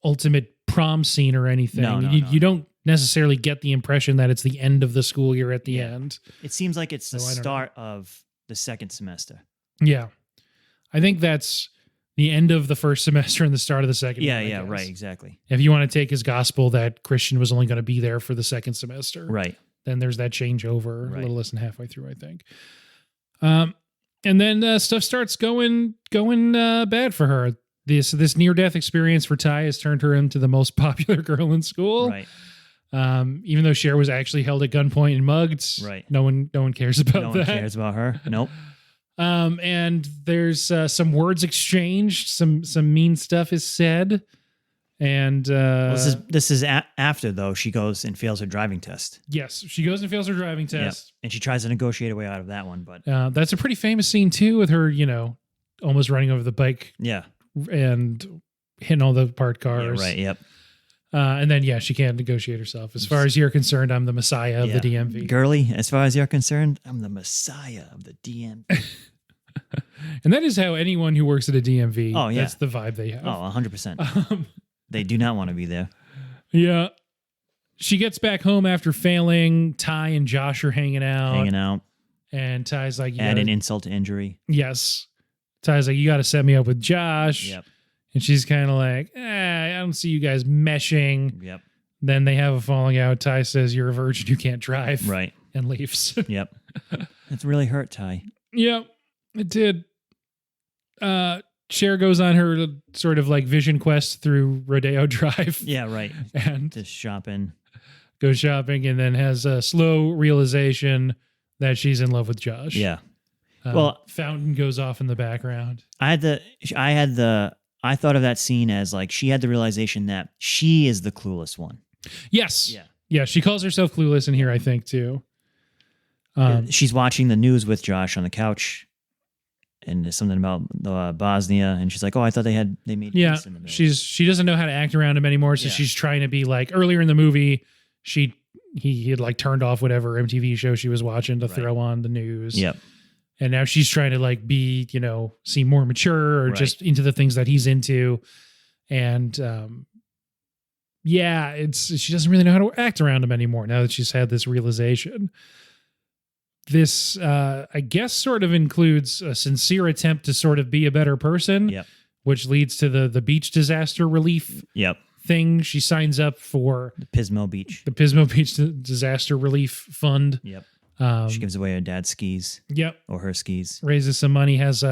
Speaker 2: ultimate prom scene or anything.
Speaker 1: No,
Speaker 2: you don't necessarily get the impression that it's the end of the school year at the end.
Speaker 1: It seems like it's the start of the second semester.
Speaker 2: Yeah. I think that's the end of the first semester and the start of the second.
Speaker 1: Yeah, right, exactly.
Speaker 2: If you want to take as gospel that Christian was only going to be there for the second semester.
Speaker 1: Right.
Speaker 2: Then there's that changeover a little less than halfway through, I think. And then stuff starts going bad for her. This near-death experience for Ty has turned her into the most popular girl in school.
Speaker 1: Right.
Speaker 2: Even though Cher was actually held at gunpoint and mugged. Right. No one cares about that.
Speaker 1: No one cares about her. Nope.
Speaker 2: And there's some words exchanged. Some mean stuff is said. And
Speaker 1: this is after though she goes and fails her driving test.
Speaker 2: Yes, she goes and fails her driving test,
Speaker 1: and she tries to negotiate her way out of that one. But
Speaker 2: that's a pretty famous scene too, with her, almost running over the bike.
Speaker 1: Yeah,
Speaker 2: and hitting all the parked cars.
Speaker 1: Yeah, right. Yep.
Speaker 2: And then she can't negotiate herself. As far as you're concerned, I'm the messiah of the DMV.
Speaker 1: Girly, as far as you're concerned, I'm the messiah of the DMV.
Speaker 2: And that is how anyone who works at a DMV.
Speaker 1: Oh yeah,
Speaker 2: that's the vibe they have.
Speaker 1: Oh, 100%. They do not want to be there.
Speaker 2: Yeah. She gets back home after failing. Ty and Josh are hanging out. And Ty's like,
Speaker 1: add an insult to injury.
Speaker 2: Yes. Ty's like, you got to set me up with Josh.
Speaker 1: Yep.
Speaker 2: And she's kind of like, I don't see you guys meshing.
Speaker 1: Yep. Then
Speaker 2: they have a falling out. Ty says, you're a virgin, you can't drive.
Speaker 1: Right.
Speaker 2: And leaves.
Speaker 1: Yep. It's really hurt Ty.
Speaker 2: Yep. It did. Cher goes on her sort of like vision quest through Rodeo Drive.
Speaker 1: Yeah, right.
Speaker 2: And
Speaker 1: just shopping.
Speaker 2: Goes shopping and then has a slow realization that she's in love with Josh.
Speaker 1: Yeah.
Speaker 2: Fountain goes off in the background.
Speaker 1: I thought of that scene as like she had the realization that she is the clueless one.
Speaker 2: Yes. Yeah. She calls herself clueless in here, I think, too.
Speaker 1: She's watching the news with Josh on the couch. And there's something about Bosnia, and she's like, "Oh, I thought they made peace in the middle."
Speaker 2: She doesn't know how to act around him anymore, so she's trying to be like earlier in the movie. He had like turned off whatever MTV show she was watching to throw on the news.
Speaker 1: Yep.
Speaker 2: And now she's trying to like be, seem more mature or just into the things that he's into, and she doesn't really know how to act around him anymore now that she's had this realization. This, I guess, sort of includes a sincere attempt to sort of be a better person, which leads to the beach disaster relief thing. She signs up for
Speaker 1: the Pismo Beach
Speaker 2: Disaster Relief Fund.
Speaker 1: Yep. She gives away her dad's skis.
Speaker 2: Yep.
Speaker 1: Or her skis.
Speaker 2: Raises some money, has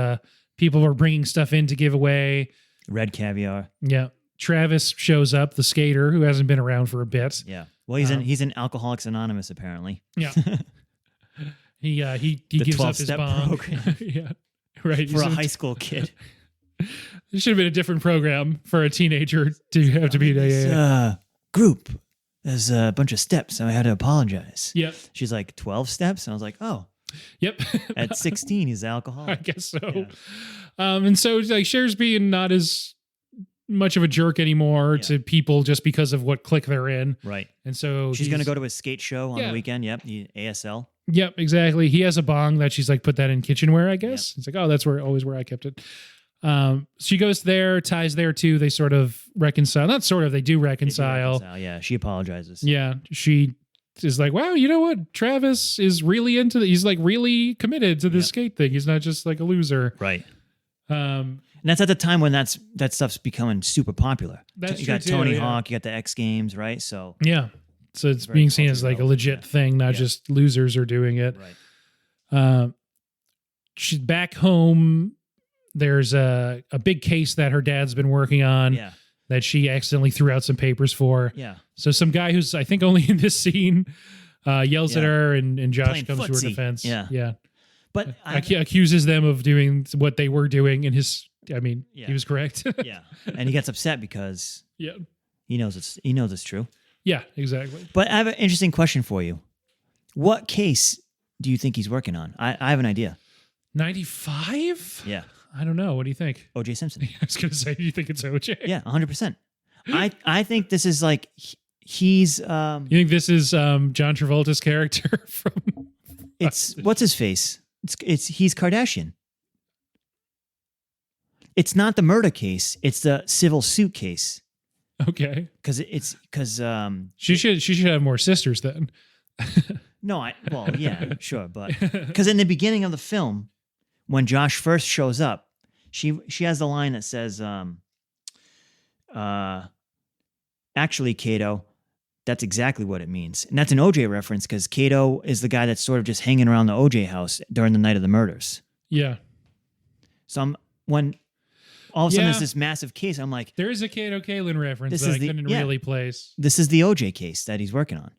Speaker 2: people are bringing stuff in to give away.
Speaker 1: Red caviar.
Speaker 2: Yeah. Travis shows up, the skater who hasn't been around for a bit.
Speaker 1: Yeah. Well, he's in Alcoholics Anonymous apparently.
Speaker 2: Yeah. He gives up his
Speaker 1: 12-step
Speaker 2: bong.
Speaker 1: program.
Speaker 2: Yeah. Right.
Speaker 1: For a high school kid.
Speaker 2: It should have been a different program for a teenager to have to be
Speaker 1: group. There's a bunch of steps. I had to apologize.
Speaker 2: Yep.
Speaker 1: She's like 12 steps. And I was like, oh.
Speaker 2: Yep.
Speaker 1: At 16, he's alcoholic.
Speaker 2: I guess so.
Speaker 1: Yeah.
Speaker 2: And so like Cher's being not as much of a jerk anymore to people just because of what clique they're in.
Speaker 1: Right.
Speaker 2: And so
Speaker 1: she's going to go to a skate show on the weekend. Yep. The ASL.
Speaker 2: Yep, exactly. He has a bong that she's like put that in kitchenware, I guess. Yep. It's like, oh, that's always where I kept it. She goes there, Ty's there too. They sort of reconcile. Not sort of, they do reconcile.
Speaker 1: Yeah, she apologizes.
Speaker 2: Yeah, she is like, wow, you know what? Travis is really into he's like really committed to this skate thing. He's not just like a loser.
Speaker 1: Right. And that's at the time when that stuff's becoming super popular.
Speaker 2: That's
Speaker 1: you got Tony Hawk, you got the X Games, right? So
Speaker 2: yeah. So it's being seen as like a legit thing, not just losers are doing it.
Speaker 1: Right.
Speaker 2: She's back home. There's a big case that her dad's been working on that she accidentally threw out some papers for.
Speaker 1: Yeah.
Speaker 2: So some guy who's, I think, only in this scene yells at her and Josh
Speaker 1: Playing
Speaker 2: comes
Speaker 1: footsie.
Speaker 2: to her defense.
Speaker 1: Yeah.
Speaker 2: Yeah.
Speaker 1: But
Speaker 2: accuses them of doing what they were doing he was correct.
Speaker 1: Yeah. And he gets upset because he knows it's true.
Speaker 2: Yeah, exactly.
Speaker 1: But I have an interesting question for you. What case do you think he's working on? I have an idea.
Speaker 2: 95?
Speaker 1: Yeah.
Speaker 2: I don't know. What do you think?
Speaker 1: O.J. Simpson.
Speaker 2: I was going to say, do you think it's OJ?
Speaker 1: Yeah, 100%. I think this is like he's.
Speaker 2: You think this is John Travolta's character from?
Speaker 1: It's what's his face? He's Kardashian. It's not the murder case. It's the civil suit case.
Speaker 2: Okay.
Speaker 1: Because
Speaker 2: she should have more sisters then.
Speaker 1: No, yeah, sure, but because in the beginning of the film, when Josh first shows up, she has the line that says, "Actually, Kato, that's exactly what it means," and that's an OJ reference because Kato is the guy that's sort of just hanging around the OJ house during the night of the murders.
Speaker 2: Yeah.
Speaker 1: So when all of a sudden there's this massive case, I'm like,
Speaker 2: there is a Kato Kalin reference that I couldn't really place.
Speaker 1: This is the OJ case that he's working on.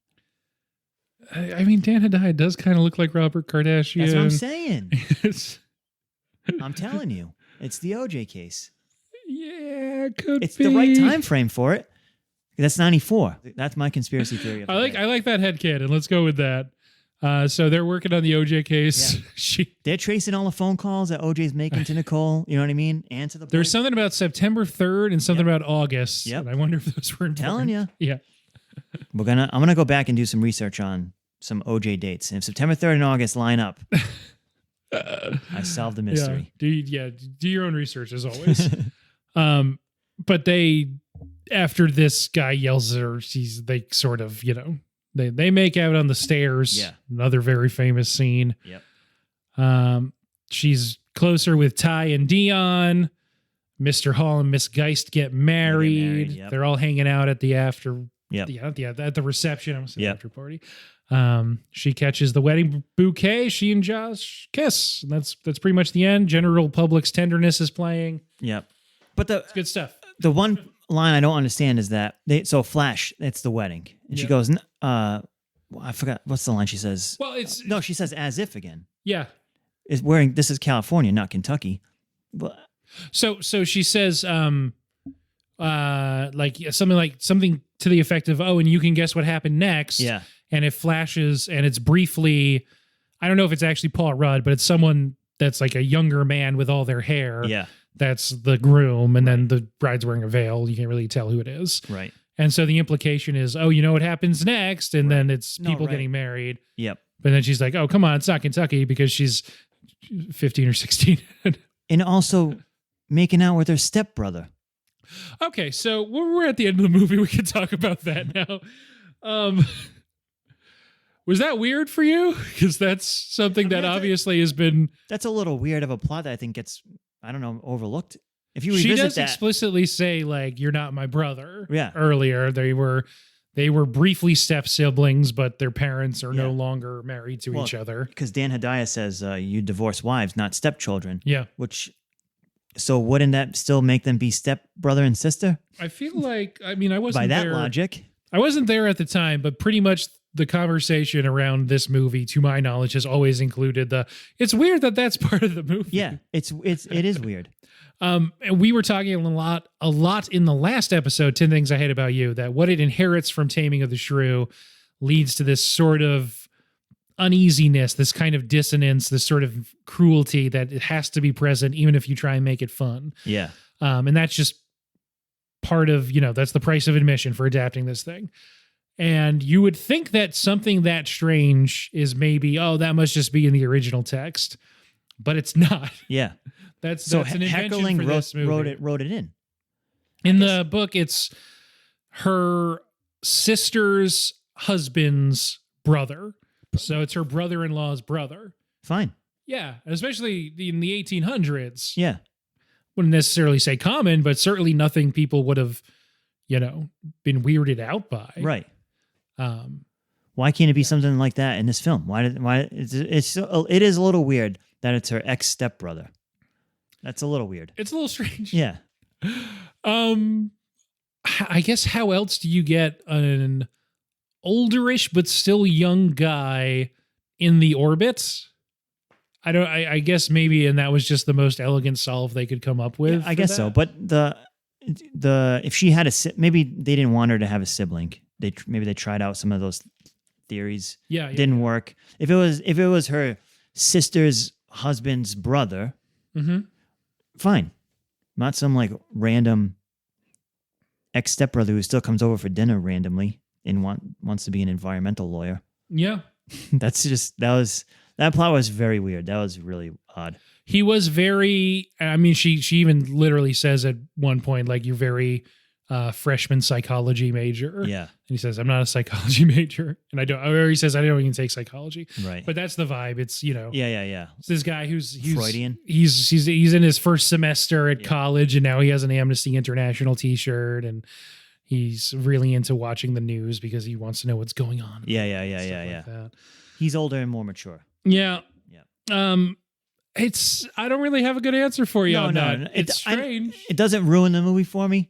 Speaker 2: I mean, Dan Hedaya does kind of look like Robert Kardashian.
Speaker 1: That's what I'm saying. I'm telling you, it's the OJ case.
Speaker 2: Yeah, could
Speaker 1: it's
Speaker 2: be.
Speaker 1: the right time frame for it. That's 94. That's my conspiracy theory.
Speaker 2: I like that headcanon. Let's go with that. So they're working on the OJ case.
Speaker 1: Yeah. They're tracing all the phone calls that OJ's making to Nicole. You know what I mean? And to the
Speaker 2: There's something about September 3rd and something about August.
Speaker 1: Yep.
Speaker 2: And I wonder if those were important.
Speaker 1: Telling you.
Speaker 2: Yeah.
Speaker 1: I'm gonna go back and do some research on some OJ dates. And if September 3rd and August line up, I solved the mystery.
Speaker 2: Do your own research as always. But after this guy yells at her, they sort of, they make out on the stairs.
Speaker 1: Yeah.
Speaker 2: Another very famous scene.
Speaker 1: Yep.
Speaker 2: She's closer with Ty and Dion. Mr. Hall and Miss Geist get married.
Speaker 1: Yep.
Speaker 2: They're all hanging out at the after.
Speaker 1: Yep.
Speaker 2: At the reception. I'm saying after party. She catches the wedding bouquet. She and Josh kiss. And that's pretty much the end. General Public's Tenderness is playing.
Speaker 1: Yep. But
Speaker 2: it's good stuff.
Speaker 1: The one line I don't understand is that Flash, it's the wedding. And she goes, I forgot, what's the line she says?
Speaker 2: Well,
Speaker 1: she says as if again.
Speaker 2: Yeah.
Speaker 1: This is California, not Kentucky. But
Speaker 2: so she says, something to the effect of, oh, and you can guess what happened next.
Speaker 1: Yeah.
Speaker 2: And it flashes and it's briefly, I don't know if it's actually Paul Rudd, but it's someone that's like a younger man with all their hair.
Speaker 1: Yeah.
Speaker 2: That's the groom. And then the bride's wearing a veil. You can't really tell who it is.
Speaker 1: Right.
Speaker 2: And so the implication is, oh, you know what happens next? And then it's people getting married.
Speaker 1: Yep.
Speaker 2: But then she's like, oh, come on, it's not Kentucky because she's 15 or 16.
Speaker 1: And also making out with her stepbrother.
Speaker 2: Okay, so we're at the end of the movie. We can talk about that now. Was that weird for you? Because that's something that obviously has been... That's
Speaker 1: a little weird of a plot that I think gets, overlooked. If you
Speaker 2: revisit she does explicitly say, like, you're not my brother.
Speaker 1: Yeah.
Speaker 2: Earlier, they were briefly step siblings, but their parents are no longer married to each other. Because
Speaker 1: Dan Hedaya says you divorce wives, not stepchildren.
Speaker 2: Yeah.
Speaker 1: So wouldn't that still make them be step brother and sister?
Speaker 2: I feel like, I wasn't
Speaker 1: by that
Speaker 2: there.
Speaker 1: logic.
Speaker 2: I wasn't there at the time, but pretty much the conversation around this movie, to my knowledge, has always included it's weird that that's part of the movie.
Speaker 1: Yeah, it is weird.
Speaker 2: And we were talking a lot in the last episode, 10 Things I Hate About You, that what it inherits from Taming of the Shrew leads to this sort of uneasiness, this kind of dissonance, this sort of cruelty that it has to be present even if you try and make it fun.
Speaker 1: Yeah.
Speaker 2: And that's just part of, that's the price of admission for adapting this thing. And you would think that something that strange is maybe, that must just be in the original text, but it's not.
Speaker 1: Yeah.
Speaker 2: That's an invention
Speaker 1: Heckerling
Speaker 2: for this movie.
Speaker 1: wrote it in.
Speaker 2: In the book, it's her sister's husband's brother. So it's her brother-in-law's brother.
Speaker 1: Fine.
Speaker 2: Yeah, especially in the 1800s.
Speaker 1: Yeah.
Speaker 2: Wouldn't necessarily say common, but certainly nothing people would have, been weirded out by.
Speaker 1: Right. Why can't it be something like that in this film? It is a little weird that it's her ex-stepbrother. That's a little weird.
Speaker 2: It's a little strange.
Speaker 1: Yeah.
Speaker 2: I guess how else do you get an olderish but still young guy in the orbit? I guess maybe, and that was just the most elegant solve they could come up with.
Speaker 1: Yeah, I guess so. But if she had maybe they didn't want her to have a sibling. Maybe they tried out some of those theories.
Speaker 2: Yeah,
Speaker 1: didn't work. If it was her sister's husband's brother, fine. Not some like random ex-stepbrother who still comes over for dinner randomly and wants to be an environmental lawyer.
Speaker 2: Yeah.
Speaker 1: That plot was very weird. That was really odd.
Speaker 2: He was very, she even literally says at one point, like, you're very freshman psychology major.
Speaker 1: Yeah. And
Speaker 2: he says, I'm not a psychology major. And he says, I don't even take psychology.
Speaker 1: Right.
Speaker 2: But that's the vibe. It's,
Speaker 1: Yeah.
Speaker 2: It's this guy who's
Speaker 1: Freudian.
Speaker 2: He's in his first semester at college, and now he has an Amnesty International t-shirt, and he's really into watching the news because he wants to know what's going on.
Speaker 1: Yeah. He's older and more mature.
Speaker 2: Yeah.
Speaker 1: Yeah.
Speaker 2: I don't really have a good answer for you on that. It's strange.
Speaker 1: It doesn't ruin the movie for me.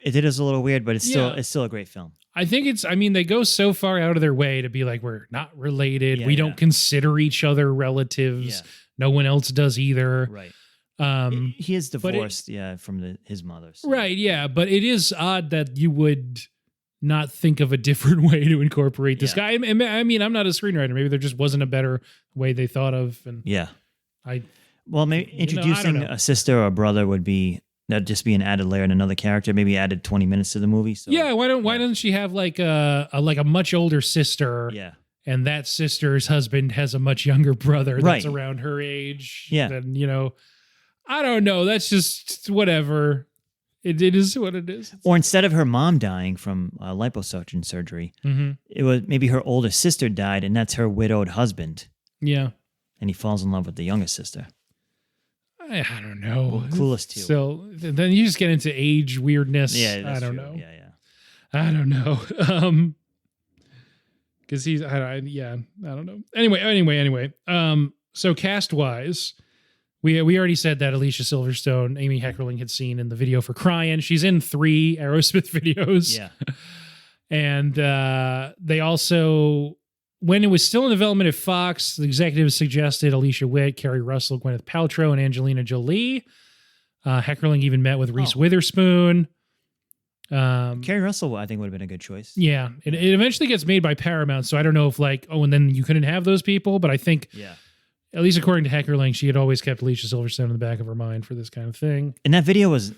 Speaker 1: It is a little weird, but it's still a great film.
Speaker 2: I think they go so far out of their way to be like, we're not related.
Speaker 1: Yeah,
Speaker 2: we don't consider each other relatives.
Speaker 1: Yeah.
Speaker 2: No one else does either.
Speaker 1: Right. He is divorced, from his mother. So.
Speaker 2: Right, yeah. But it is odd that you would not think of a different way to incorporate this guy. I'm not a screenwriter. Maybe there just wasn't a better way they thought of. And
Speaker 1: maybe introducing a sister or a brother would be that'd just be an added layer in another character. Maybe added 20 minutes to the movie. So,
Speaker 2: why doesn't she have like a much older sister?
Speaker 1: Yeah.
Speaker 2: And that sister's husband has a much younger brother that's around her age.
Speaker 1: Yeah.
Speaker 2: Then, I don't know. That's just whatever. It is what it is.
Speaker 1: Or instead of her mom dying from liposuction surgery, it was maybe her older sister died, and that's her widowed husband.
Speaker 2: Yeah.
Speaker 1: And he falls in love with the younger sister.
Speaker 2: I don't know.
Speaker 1: Well, Clueless too.
Speaker 2: So then you just get into age weirdness.
Speaker 1: Yeah, that's
Speaker 2: I don't
Speaker 1: true.
Speaker 2: know.
Speaker 1: Yeah.
Speaker 2: I don't know. Because I don't know. Anyway. So cast wise, we already said that Alicia Silverstone, Amy Heckerling had seen in the video for Crying. She's in 3 Aerosmith videos.
Speaker 1: Yeah.
Speaker 2: And they also, when it was still in development at Fox, the executives suggested Alicia Witt, Kerry Russell, Gwyneth Paltrow, and Angelina Jolie. Heckerling even met with Reese Witherspoon.
Speaker 1: Kerry Russell, I think, would have been a good choice.
Speaker 2: Yeah. It eventually gets made by Paramount, so I don't know if and then you couldn't have those people, but I think...
Speaker 1: Yeah.
Speaker 2: At least according to Heckerling, she had always kept Alicia Silverstone in the back of her mind for this kind of thing.
Speaker 1: And that video was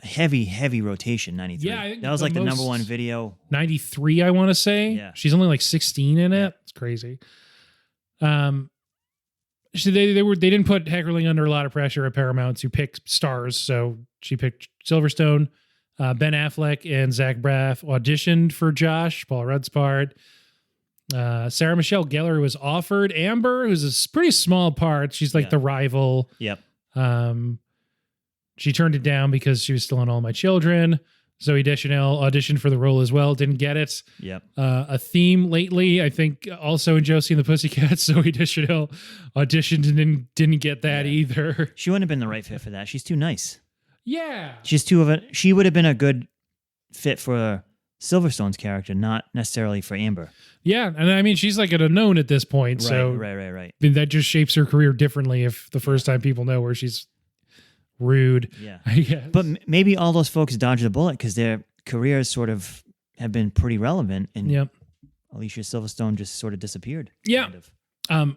Speaker 1: heavy rotation, 93.
Speaker 2: Yeah, I think
Speaker 1: that was like the number one video.
Speaker 2: 93, I want to say.
Speaker 1: Yeah.
Speaker 2: She's only like 16 in it. It's crazy. They didn't put Heckerling under a lot of pressure at Paramount to pick stars, so she picked Silverstone. Ben Affleck and Zach Braff auditioned for Josh, Paul Rudd's part. Sarah Michelle Gellar was offered Amber, who's a pretty small part. She's like the rival.
Speaker 1: Yep.
Speaker 2: She turned it down because she was still in All My Children. Zoe Deschanel auditioned for the role as well. Didn't get it.
Speaker 1: Yep.
Speaker 2: A theme lately, I think, also in Josie and the Pussycats, Zoe Deschanel auditioned and didn't get that either.
Speaker 1: She wouldn't have been the right fit for that. She's too nice.
Speaker 2: Yeah.
Speaker 1: She would have been a good fit for Silverstone's character, not necessarily for Amber.
Speaker 2: Yeah, and I mean, she's like an unknown at this point, so
Speaker 1: Right.
Speaker 2: I mean, that just shapes her career differently if the first time people know her, she's rude.
Speaker 1: Yeah.
Speaker 2: I guess.
Speaker 1: But maybe all those folks dodged the bullet because their careers sort of have been pretty relevant, and
Speaker 2: Yep.
Speaker 1: Alicia Silverstone just sort of disappeared.
Speaker 2: Yeah.
Speaker 1: Kind of.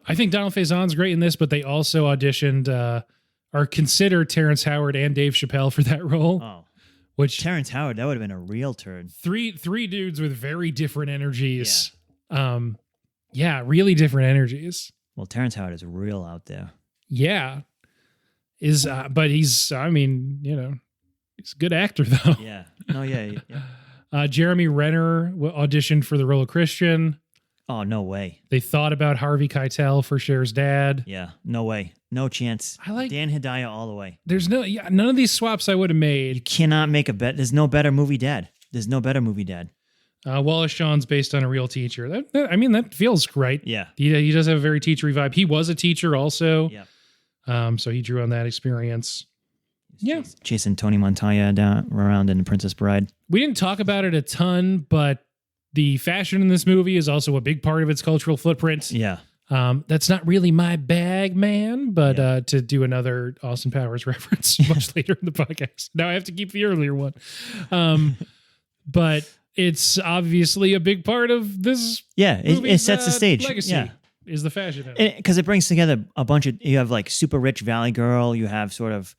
Speaker 2: I think Donald Faison's great in this, but they also auditioned or considered Terrence Howard and Dave Chappelle for that role.
Speaker 1: Oh.
Speaker 2: Which
Speaker 1: Terrence Howard, that would have been a real turn.
Speaker 2: three dudes with very different energies. Really different energies.
Speaker 1: Well, Terrence Howard is real out there.
Speaker 2: Yeah. But he's I mean, he's a good actor though.
Speaker 1: Yeah. No, yeah.
Speaker 2: Jeremy Renner auditioned for the role of Christian.
Speaker 1: Oh, no way.
Speaker 2: They thought about Harvey Keitel for Cher's dad.
Speaker 1: Yeah, no way. No chance.
Speaker 2: I like
Speaker 1: Dan Hedaya all the way.
Speaker 2: There's none of these swaps I would have
Speaker 1: You
Speaker 2: made.
Speaker 1: cannot make a bet. There's no better movie dad.
Speaker 2: Wallace Shawn's based on a real teacher. That feels right.
Speaker 1: Yeah.
Speaker 2: He does have a very teachery vibe. He was a teacher also.
Speaker 1: Yeah.
Speaker 2: So he drew on that experience. Yeah.
Speaker 1: Chasing Tony Montana down around in The Princess Bride.
Speaker 2: We didn't talk about it a ton, but the fashion in this movie is also a big part of its cultural footprint.
Speaker 1: Yeah.
Speaker 2: That's not really my bag, man, but to do another Austin Powers reference much later in the podcast. Now I have to keep the earlier one. But it's obviously a big part of this.
Speaker 1: Yeah, it sets the stage.
Speaker 2: Legacy.
Speaker 1: Yeah.
Speaker 2: Is the fashion.
Speaker 1: Because it brings together a bunch of, you have like super rich Valley Girl, you have sort of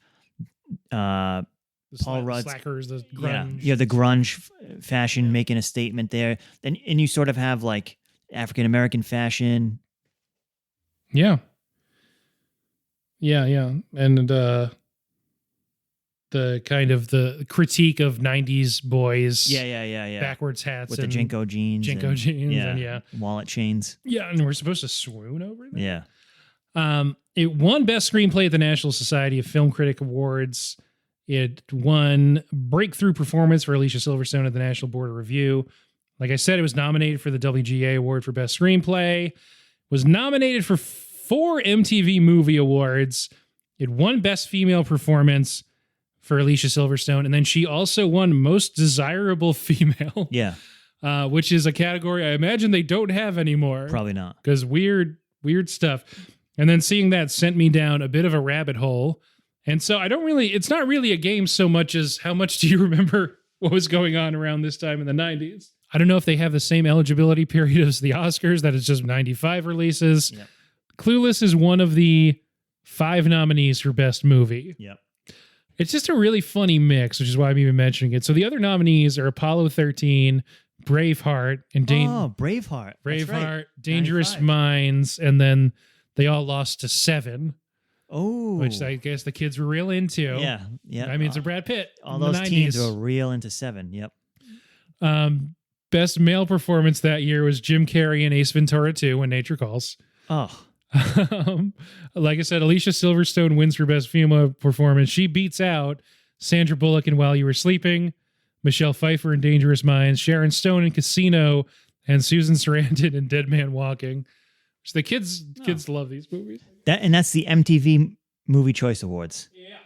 Speaker 1: Paul Rudd's
Speaker 2: slackers, the grunge.
Speaker 1: Yeah, you have the grunge fashion making a statement there. And you sort of have like African American fashion.
Speaker 2: Yeah. And the kind of the critique of 90s boys.
Speaker 1: Yeah.
Speaker 2: Backwards hats.
Speaker 1: With the Jinko jeans.
Speaker 2: And
Speaker 1: wallet chains.
Speaker 2: Yeah, and we're supposed to swoon over that.
Speaker 1: Yeah.
Speaker 2: It won Best Screenplay at the National Society of Film Critic Awards. It won Breakthrough Performance for Alicia Silverstone at the National Board of Review. Like I said, it was nominated for the WGA Award for Best Screenplay. Was nominated for 4 MTV Movie Awards. It won Best Female Performance for Alicia Silverstone. And then she also won Most Desirable Female.
Speaker 1: Yeah.
Speaker 2: Which is a category I imagine they don't have anymore.
Speaker 1: Probably not.
Speaker 2: Because weird stuff. And then seeing that sent me down a bit of a rabbit hole. And so it's not really a game so much as how much do you remember what was going on around this time in the 90s? I don't know if they have the same eligibility period as the Oscars, that it's just 95 releases.
Speaker 1: Yep.
Speaker 2: Clueless is one of the 5 nominees for Best Movie.
Speaker 1: Yep.
Speaker 2: It's just a really funny mix, which is why I'm even mentioning it. So the other nominees are Apollo 13, Braveheart, and
Speaker 1: Braveheart. That's right.
Speaker 2: Dangerous
Speaker 1: 95.
Speaker 2: Minds, and then they all lost to 7.
Speaker 1: Oh.
Speaker 2: Which I guess the kids were real into.
Speaker 1: Yeah.
Speaker 2: I mean, it's a Brad Pitt.
Speaker 1: All those teens were real into 7. Yep.
Speaker 2: Best male performance that year was Jim Carrey in Ace Ventura 2, When Nature Calls.
Speaker 1: Oh.
Speaker 2: Like I said, Alicia Silverstone wins for Best Female Performance. She beats out Sandra Bullock in While You Were Sleeping, Michelle Pfeiffer in Dangerous Minds, Sharon Stone in Casino, and Susan Sarandon in Dead Man Walking. So the kids love these movies.
Speaker 1: That's the MTV Movie Choice Awards.
Speaker 2: Yeah.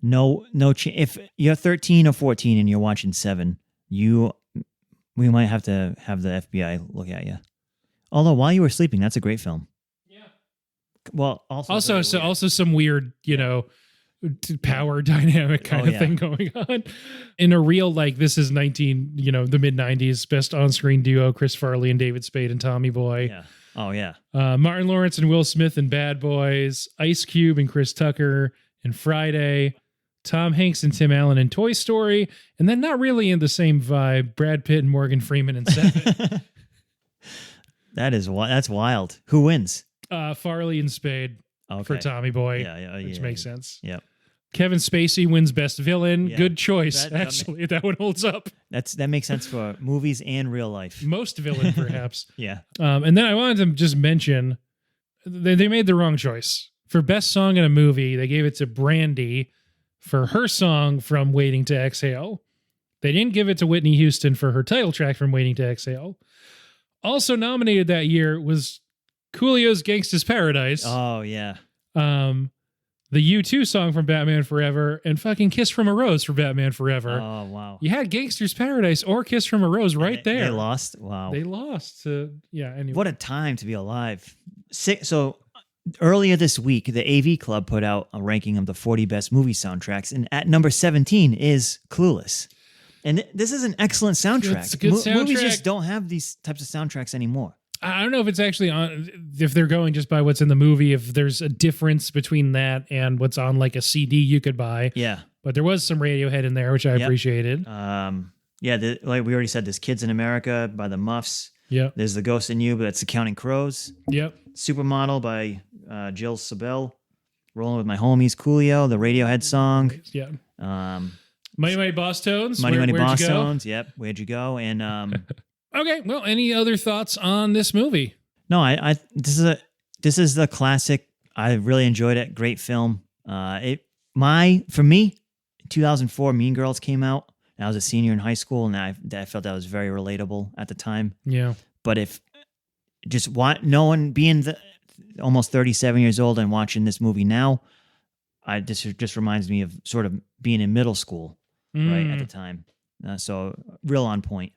Speaker 1: No. If you're 13 or 14 and you're watching 7, we might have to have the FBI look at you. Although While You Were Sleeping, that's a great film.
Speaker 2: Yeah.
Speaker 1: Well, also
Speaker 2: some weird, power dynamic kind of thing going on. In a real, this is the mid 90s, best on-screen duo, Chris Farley and David Spade and Tommy Boy.
Speaker 1: Yeah. Oh, yeah.
Speaker 2: Martin Lawrence and Will Smith in Bad Boys, Ice Cube and Chris Tucker in Friday, Tom Hanks and Tim Allen in Toy Story, and then not really in the same vibe, Brad Pitt and Morgan Freeman in 7.
Speaker 1: That's wild. Who wins?
Speaker 2: Farley and Spade for Tommy Boy, which makes sense.
Speaker 1: Yep.
Speaker 2: Kevin Spacey wins Best Villain. Yeah. Good choice,
Speaker 1: actually.
Speaker 2: That one holds up.
Speaker 1: That makes sense for movies and real life.
Speaker 2: Most villain, perhaps.
Speaker 1: Yeah.
Speaker 2: And then I wanted to just mention they made the wrong choice. For Best Song in a Movie, they gave it to Brandy for her song from Waiting to Exhale. They didn't give it to Whitney Houston for her title track from Waiting to Exhale. Also nominated that year was Coolio's Gangsta's Paradise.
Speaker 1: Oh, yeah.
Speaker 2: the U2 song from Batman Forever, and fucking Kiss from a Rose for Batman Forever.
Speaker 1: Oh, wow.
Speaker 2: You had Gangster's Paradise or Kiss from a Rose right there.
Speaker 1: They lost? Wow.
Speaker 2: They lost to, anyway.
Speaker 1: What a time to be alive. So earlier this week, the AV Club put out a ranking of the 40 best movie soundtracks, and at number 17 is Clueless. And this is an excellent soundtrack.
Speaker 2: It's a good soundtrack.
Speaker 1: Movies just don't have these types of soundtracks anymore.
Speaker 2: I don't know if it's actually on, if they're going just by what's in the movie, if there's a difference between that and what's on like a CD you could buy.
Speaker 1: Yeah.
Speaker 2: But there was some Radiohead in there, which I appreciated.
Speaker 1: Like we already said, there's Kids in America by the Muffs.
Speaker 2: Yep.
Speaker 1: There's The Ghost in You, but that's The Counting Crows.
Speaker 2: Yep.
Speaker 1: Supermodel by Jill Sobel. Rolling with My Homies, Coolio, the Radiohead song.
Speaker 2: Yeah. Mighty Mighty Boss Tones.
Speaker 1: Mighty Boss Tones. Yep. Where'd you go? And
Speaker 2: okay. Well, any other thoughts on this movie?
Speaker 1: no, I this is the classic. I really enjoyed it. Great film. For me, 2004, Mean Girls came out. And I was a senior in high school, and I felt that was very relatable at the time.
Speaker 2: Yeah.
Speaker 1: But if just no one being almost 37 years old and watching this movie now, this just reminds me of sort of being in middle school, right at the time. So real on point.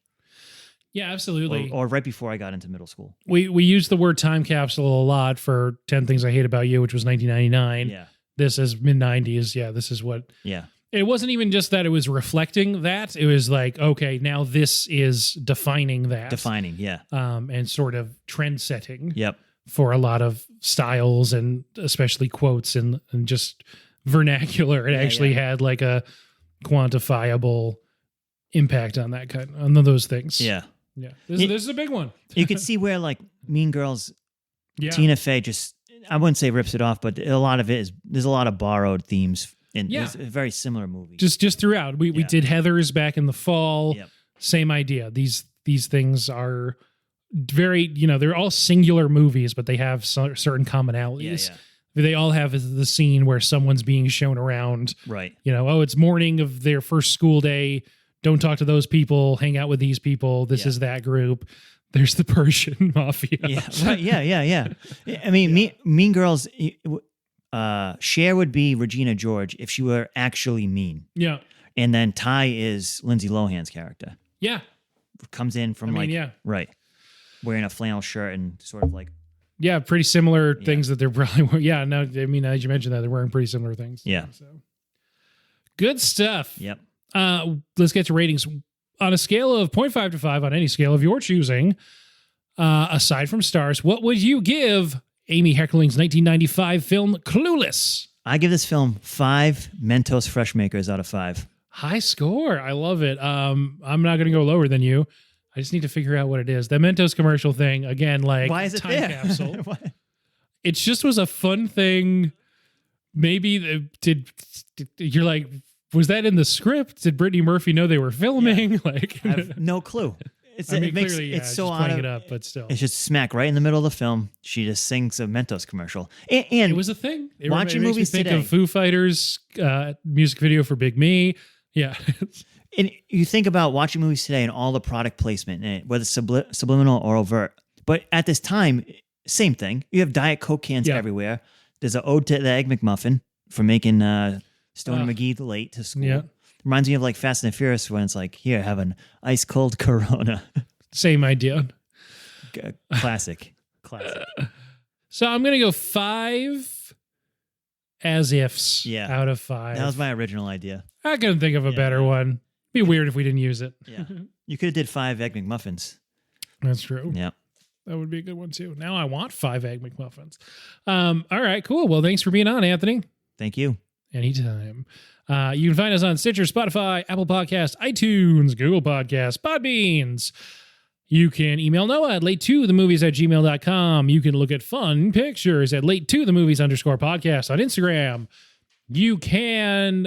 Speaker 2: Yeah, absolutely.
Speaker 1: Or right before I got into middle school.
Speaker 2: We used the word time capsule a lot for 10 Things I Hate About You, which was 1999.
Speaker 1: Yeah.
Speaker 2: This is mid-90s. Yeah, this is what...
Speaker 1: Yeah.
Speaker 2: It wasn't even just that it was reflecting that. It was like, okay, now this is defining that.
Speaker 1: Defining, yeah.
Speaker 2: And sort of trend setting.
Speaker 1: Yep.
Speaker 2: For a lot of styles and especially quotes and just vernacular. It actually had like a quantifiable impact on on those things.
Speaker 1: Yeah.
Speaker 2: Yeah. This is a big one.
Speaker 1: You could see where like Mean Girls,
Speaker 2: Yeah.
Speaker 1: Tina Fey just, I wouldn't say rips it off, but a lot of it is, there's a lot of borrowed themes. And it's a very similar movie.
Speaker 2: Just throughout. We did Heathers back in the fall.
Speaker 1: Yep.
Speaker 2: Same idea. These things are very, they're all singular movies, but they have certain commonalities.
Speaker 1: Yeah.
Speaker 2: They all have the scene where someone's being shown around.
Speaker 1: Right.
Speaker 2: It's morning of their first school day. Don't talk to those people. Hang out with these people. This is that group. There's the Persian mafia.
Speaker 1: Yeah. Right. Yeah. I mean, Mean Girls. Cher would be Regina George if she were actually mean.
Speaker 2: Yeah.
Speaker 1: And then Ty is Lindsay Lohan's character.
Speaker 2: Yeah.
Speaker 1: Comes in from right. Wearing a flannel shirt and sort of like.
Speaker 2: Yeah, pretty similar things that they're probably. Yeah, no, I mean, as you mentioned that, they're wearing pretty similar things.
Speaker 1: Yeah.
Speaker 2: So. Good stuff.
Speaker 1: Yep.
Speaker 2: Let's get to ratings. On a scale of 0.5 to 5, on any scale of your choosing, aside from stars, what would you give Amy Heckerling's 1995 film Clueless?
Speaker 1: I give this film 5 Mentos Fresh Makers out of 5.
Speaker 2: High score. I love it. I'm not going to go lower than you. I just need to figure out what it is. The Mentos commercial thing, again, like
Speaker 1: why is it
Speaker 2: time
Speaker 1: there?
Speaker 2: capsule. It just was a fun thing. Maybe you're like, was that in the script? Did Brittany Murphy know they were filming? Like,
Speaker 1: I have no clue. It's so
Speaker 2: playing it up, but still,
Speaker 1: it's just smack right in the middle of the film. She just sings a Mentos commercial, and
Speaker 2: it was a thing.
Speaker 1: Watching movies
Speaker 2: think
Speaker 1: today,
Speaker 2: of Foo Fighters music video for Big Me. Yeah,
Speaker 1: and you think about watching movies today and all the product placement, whether subliminal or overt. But at this time, same thing. You have Diet Coke cans everywhere. There's an ode to the Egg McMuffin for making Stoner McGee late to school. Yeah. Reminds me of like Fast and the Furious when it's like, here, have an ice cold Corona.
Speaker 2: Same idea.
Speaker 1: Classic.
Speaker 2: So I'm going to go 5 as ifs out of 5.
Speaker 1: That was my original idea.
Speaker 2: I couldn't think of a better one. Be weird if we didn't use it.
Speaker 1: Yeah. You could have did 5 Egg McMuffins.
Speaker 2: That's true.
Speaker 1: Yeah.
Speaker 2: That would be a good one too. Now I want 5 Egg McMuffins. All right, cool. Well, thanks for being on, Anthony.
Speaker 1: Thank you.
Speaker 2: Anytime. You can find us on Stitcher, Spotify, Apple Podcasts, iTunes, Google Podcasts, Podbeans. You can email Noah at late2themovies@gmail.com. You can look at fun pictures at late2themovies_podcast on Instagram. You can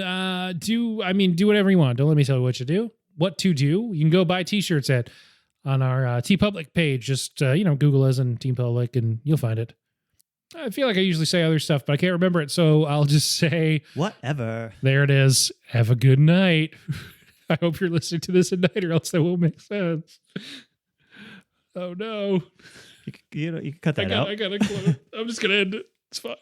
Speaker 2: do whatever you want. Don't let me tell you what to do. You can go buy t-shirts on our TeePublic page. Just Google us and TeePublic and you'll find it. I feel like I usually say other stuff, but I can't remember it, so I'll just say
Speaker 1: whatever.
Speaker 2: There it is. Have a good night. I hope you're listening to this at night, or else that won't make sense. Oh no!
Speaker 1: You can cut that out.
Speaker 2: I got to close. I'm just gonna end it. It's fine.